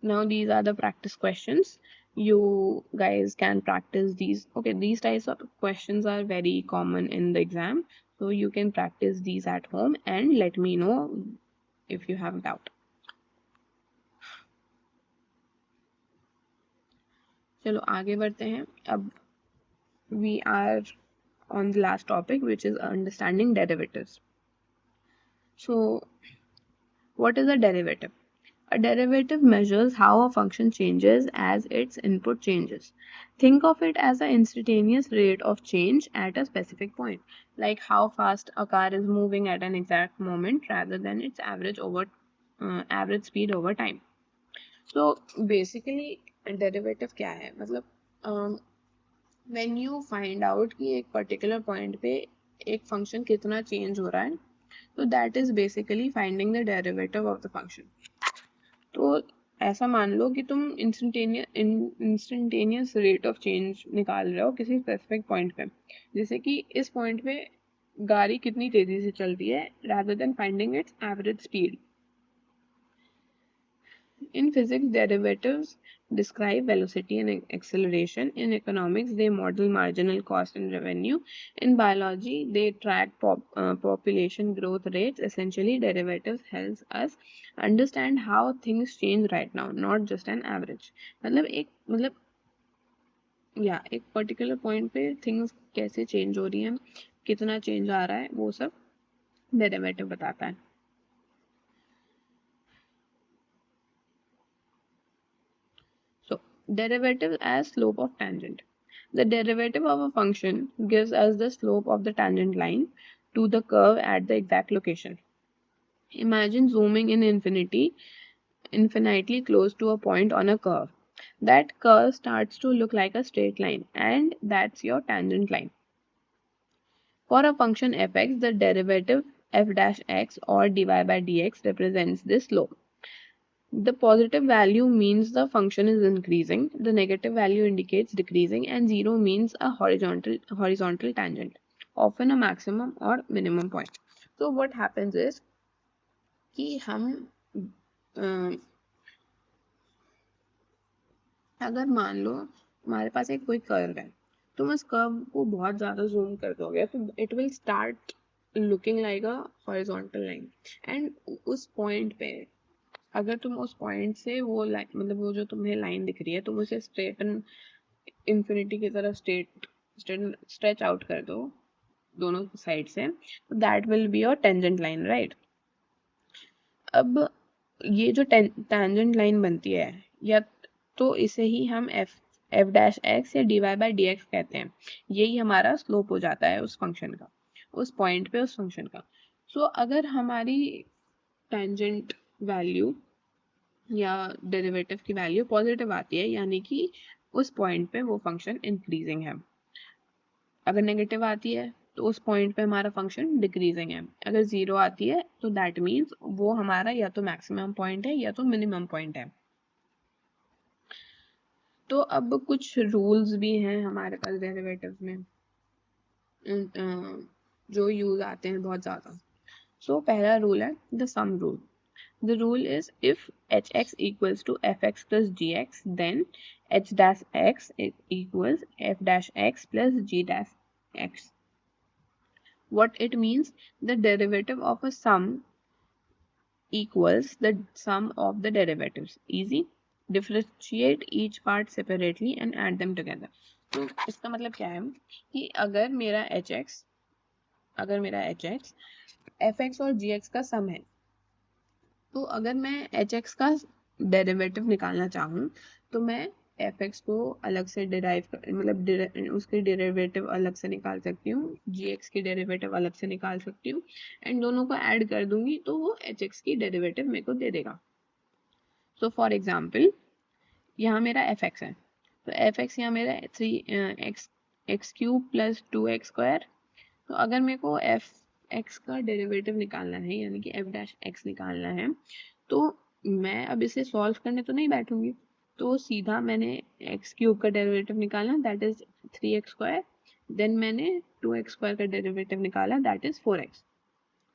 Now these are the practice questions. You guys can practice these. Okay, these types of questions are very common in the exam, so you can practice these at home and let me know if you have doubt. चलो आगे बढ़ते हैं. अब we are on the last topic which is understanding derivatives. So what is a derivative? A derivative measures how a function changes as its input changes. Think of it as an instantaneous rate of change at a specific point, like how fast a car is moving at an exact moment rather than its average speed over time. So basically derivative क्या है? मतलब when you find out कि एक particular point पे एक function कितना change हो रहा है, तो that is basically finding the derivative of the function. तो ऐसा मान लो कि तुम इंस्टेंटेनियस रेट ऑफ चेंज निकाल रहे हो किसी स्पेसिफिक पॉइंट पे, जैसे कि इस पॉइंट पे गाड़ी कितनी तेजी से चल रही है rather than finding its average speed. In physics, derivatives describe velocity and acceleration. In economics, they model marginal cost and revenue. In biology, they track population growth rates. Essentially, derivatives helps us understand how things change right now, not just an average. मतलब एक पर्टिकुलर पॉइंट पे थिंग्स कैसे चेंज हो रही हैं, कितना चेंज आ रहा है, वो सब डेरिवेटिव बताता है. Derivative as slope of tangent. The derivative of a function gives us the slope of the tangent line to the curve at the exact location. Imagine zooming in infinitely close to a point on a curve. That curve starts to look like a straight line and that's your tangent line. For a function fx, the derivative f dash x or dy by dx represents this slope. The positive value means the function is increasing, the negative value indicates decreasing, and 0 means a horizontal tangent, often a maximum or minimum point. So what happens is कि हम अगर मान लो हमारे पास एक कोई कर्व है, तुम उस कर्व को बहुत ज्यादा जूम कर दोगे तो it will start looking like a horizontal line, and उस पॉइंट पे अगर तुम उस पॉइंट से वो लाइन, मतलब वो जो तुम्हें लाइन दिख रही है, तुम उसे स्ट्रेट इंफिनिटी की तरह स्ट्रेच आउट कर दो दोनों साइड से, that will be your tangent line, right. अब ये जो टेंजेंट लाइन बनती है, या तो इसे ही हम एफ डैश एक्स या D Y by D X कहते हैं, यही हमारा स्लोप हो जाता है उस फंक्शन का, उस पॉइंट पे उस फंक्शन का। सो अगर हमारी टेंजेंट वैल्यू या डेरिवेटिव की वैल्यू पॉजिटिव आती है, यानी कि उस पॉइंट पे वो फंक्शन इंक्रीजिंग है। अगर नेगेटिव आती है तो उस पॉइंट पे हमारा फंक्शन डिक्रीजिंग है। अगर जीरो आती है तो दैट मीन्स वो हमारा या तो मैक्सिमम पॉइंट है या तो मिनिमम पॉइंट है। तो अब कुछ रूल्स भी हैं हमारे पास डेरिवेटिव्स में जो यूज आते हैं बहुत ज्यादा। सो पहला रूल है the sum rule. The rule is if hx equals to fx plus gx, then h dash x equals f dash x plus g dash x. What it means, the derivative of a sum equals the sum of the derivatives. Easy. Differentiate each part separately and add them together. तो इसका मतलब क्या है कि अगर मेरा hx fx और gx का सम है, तो अगर मैं hx का डेरिवेटिव निकालना चाहूँ तो मैं fx को अलग से मतलब उसके डेरिवेटिव अलग से निकाल सकती हूँ, gx की डेरिवेटिव अलग से निकाल सकती हूँ, एंड दोनों को ऐड कर दूंगी तो वो hx की डेरिवेटिव मेरे को दे देगा। सो फॉर एग्जाम्पल यहाँ मेरा fx है, तो fx यहाँ मेरा 3x प्लस 2x स्क्वायर। तो अगर मेरे को fx का डेरिवेटिव निकालना है, यानी कि f डैश x निकालना है, तो मैं अब इसे सॉल्व करने तो नहीं बैठूंगी, तो सीधा मैंने एक्स क्यूब का डेरिवेटिव निकाला, that is 3x square, then मैंने 2x स्क्वायर का डेरिवेटिव निकाला, दैट इज 4x।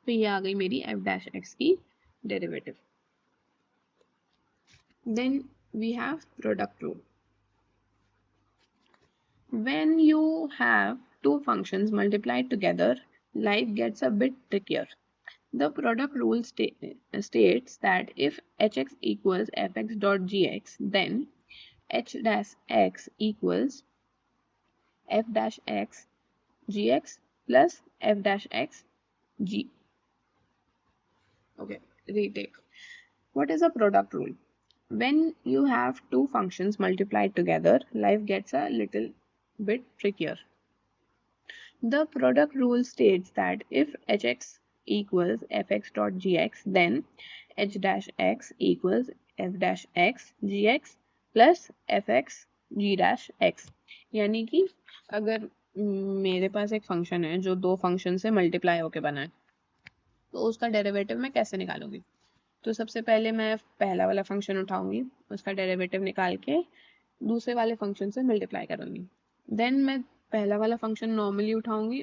तो ये आ गई मेरी f डैश x की derivative. Then we have product rule. When you have two functions multiplied together, life gets a bit trickier. The product rule states that if hx equals fx dot gx, then h dash x equals f dash x gx plus f dash x g. Okay, retake. What is a product rule? When you have two functions multiplied together, life gets a little bit trickier. The product rule states that if hx equals fx dot gx, then h dash x equals f dash x gx plus fx g dash x। यानी कि अगर मेरे पास एक फंक्शन है जो दो फंक्शन से मल्टीप्लाई होके बना है, तो उसका डेरिवेटिव मैं कैसे निकालूंगी? तो सबसे पहले मैं पहला वाला फंक्शन उठाऊंगी, उसका डेरिवेटिव निकाल के दूसरे वाले फंक्शन से मल्टीप्लाई करूंगी। देन मैं पहला वाला फंक्शन नॉर्मली उठाऊंगी,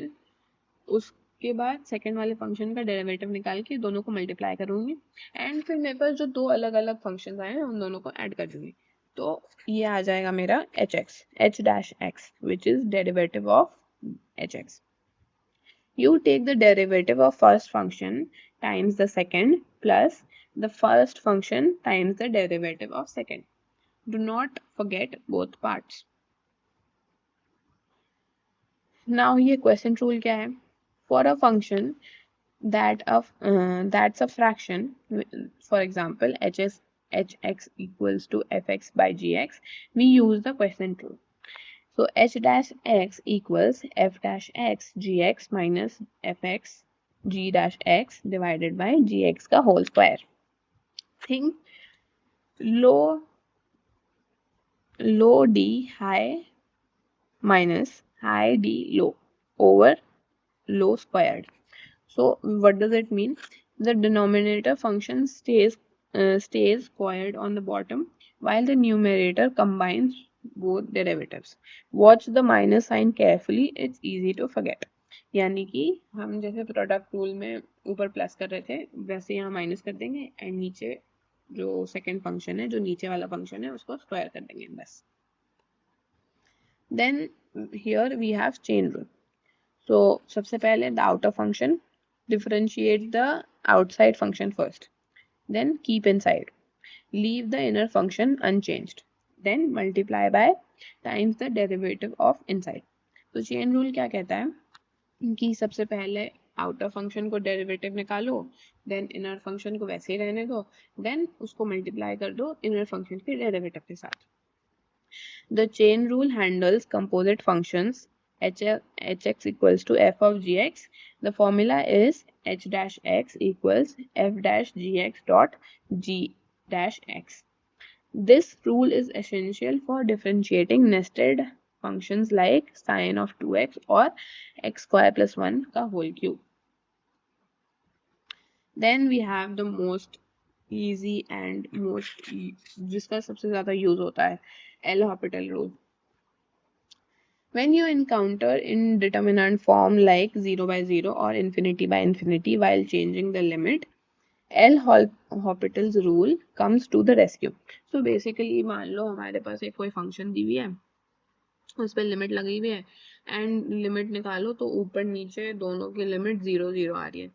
उसके बाद सेकंड वाले फंक्शन का डेरिवेटिव निकाल के दोनों को मल्टीप्लाई करूंगी, एंड फिर मेरे पास जो दो अलग अलग फंक्शन आए हैं उन दोनों को ऐड कर दूंगी। तो ये आ जाएगा मेरा h dash x, which is derivative of hx. You take the derivative of first function times the second plus the first function times the derivative of second. Do not forget both parts. Now ये question rule क्या है? For a function that's a fraction, for example hx equals to fx by gx, we use the quotient rule. So h dash x equals f dash x gx minus fx g dash x divided by gx का whole square. Think low d high minus high d low over low squared. So what does it mean? The denominator function stays squared on the bottom while the numerator combines both derivatives. Watch the minus sign carefully, it's easy to forget. यानी कि हम जैसे प्रोडक्ट रूल में ऊपर प्लस कर रहे थे वैसे यहाँ माइनस कर देंगे एंड नीचे जो सेकंड फंक्शन है, जो नीचे वाला फंक्शन है, उसको स्क्वायर कर देंगे बस. Then here we have chain rule. So सबसे पहले the outer function, differentiate the outside function first, then keep inside, leave the inner function unchanged, then multiply by times the derivative of inside. तो chain rule क्या कहता है कि सबसे पहले आउटर फंक्शन को डेरिवेटिव निकालो, देन इनर फंक्शन को वैसे ही रहने दो, देन उसको मल्टीप्लाई कर दो इनर फंक्शन के डेरिवेटिव के साथ. The chain rule handles composite functions hx equals to f of gx. The formula is h dash x equals f dash gx dot g dash x. This rule is essential for differentiating nested functions like sine of 2x or x square plus 1 का whole cube. Then we have the most easy and most जिसका सबसे ज़्यादा यूज होता है L'Hopital rule. When you encounter indeterminate form like 0 by 0 or infinity by infinity while changing the limit, L'Hopital's rule comes to the rescue. So basically मान लो हमारे पास एक कोई फंक्शन दी हुई है, उस पर लिमिट लगी हुई है एंड लिमिट निकालो तो ऊपर नीचे दोनों की लिमिट 0 0 आ रही है.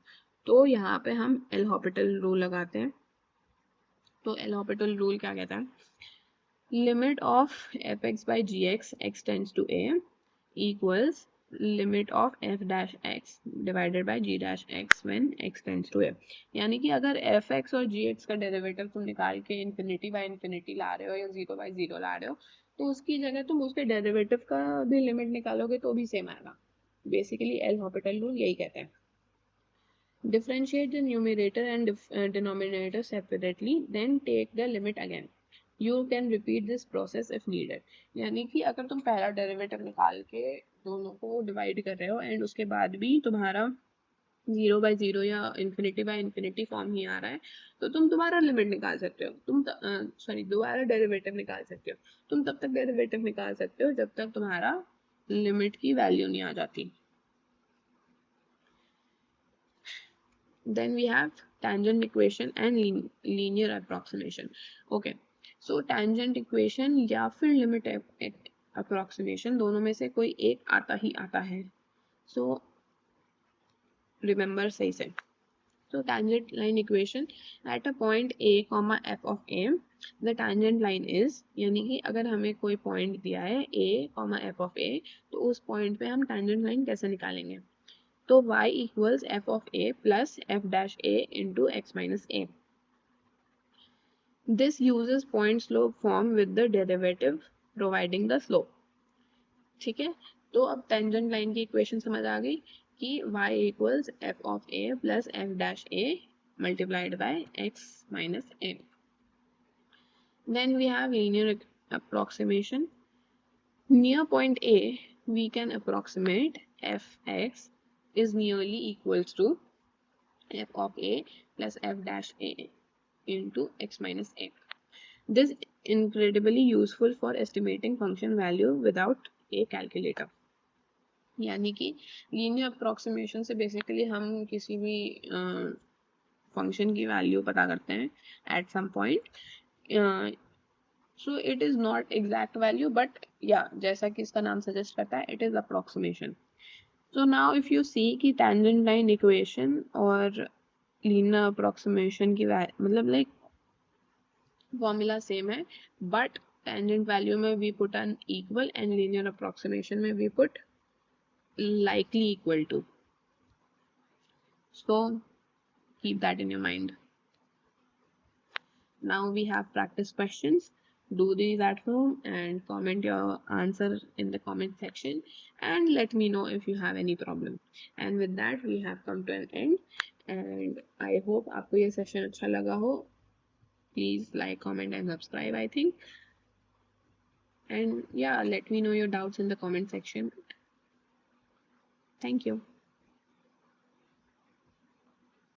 तो यहाँ पे हम L'Hopital रूल लगाते हैं. तो L'Hopital रूल क्या कहता है? Limit of fx by gx x tends to a equals limit of f dash x divided by g dash x when x tends to a. यानी कि अगर fx और gx का डेरिवेटिव तुम निकाल के इन्फिनिटी बाय इन्फिनिटी ला रहे हो या 0 बाय 0 ला रहे हो तो उसकी जगह तुम उसके डेरिवेटिव का भी लिमिट निकालोगे तो भी सेम आएगा. बेसिकली L'Hopital रूल यही कहता है. Differentiate the numerator and denominator separately, then take the limit again. You can repeat this process if needed. यानी कि अगर तुम पहला डेरिवेटिव निकाल के दोनों को डिवाइड कर रहे हो एंड उसके बाद भी तुम्हारा 0 बाय 0 या इन्फिनिटी बाय इन्फिनिटी फॉर्म ही आ रहा है तो तुम दोबारा लिमिट निकाल सकते हो. तुम दोबारा डेरिवेटिव निकाल सकते हो. तुम तब तक डेरिवेटिव निकाल सकते हो जब तक तुम्हारा लिमिट की वैल्यू नहीं आ जाती. Then we have tangent equation and linear approximation. Okay, so tangent equation या फिर limit approximation दोनों में से कोई एक आता ही आता है. So remember सही से. So tangent line equation at a point a comma f of a, the tangent line is, यानी कि अगर हमें कोई point दिया है a comma f of a तो उस point पे हम tangent line कैसे निकालेंगे? तो y equals f of a plus f dash a into x minus a. This uses point slope form with the derivative providing the slope. ठीक है, तो अब tangent line की equation समझ आ गई कि y equals f of a plus f dash a multiplied by x minus a. Then we have linear approximation. Near point a we can approximate fx is nearly equals to f of a plus f dash a into x minus a. This is incredibly useful for estimating function value without a calculator. यानी कि लीनियर अप्रोक्सीमेशन से बेसिकली हम किसी भी फंक्शन की वैल्यू पता करते हैं at some point. So it is not exact value but yeah जैसा कि इसका नाम सजेस्ट करता है it is approximation. So now if you see कि tangent line equation और linear approximation की मतलब like formula same है but tangent value में we put an equal and linear approximation में we put likely equal to. So keep that in your mind. Now we have practice questions. Do these at home and comment your answer in the comment section and let me know if you have any problem. And with that we have come to an end and I hope आपको ये session अच्छा लगा हो. Please like, comment and subscribe I think. And yeah, let me know your doubts in the comment section. Thank you.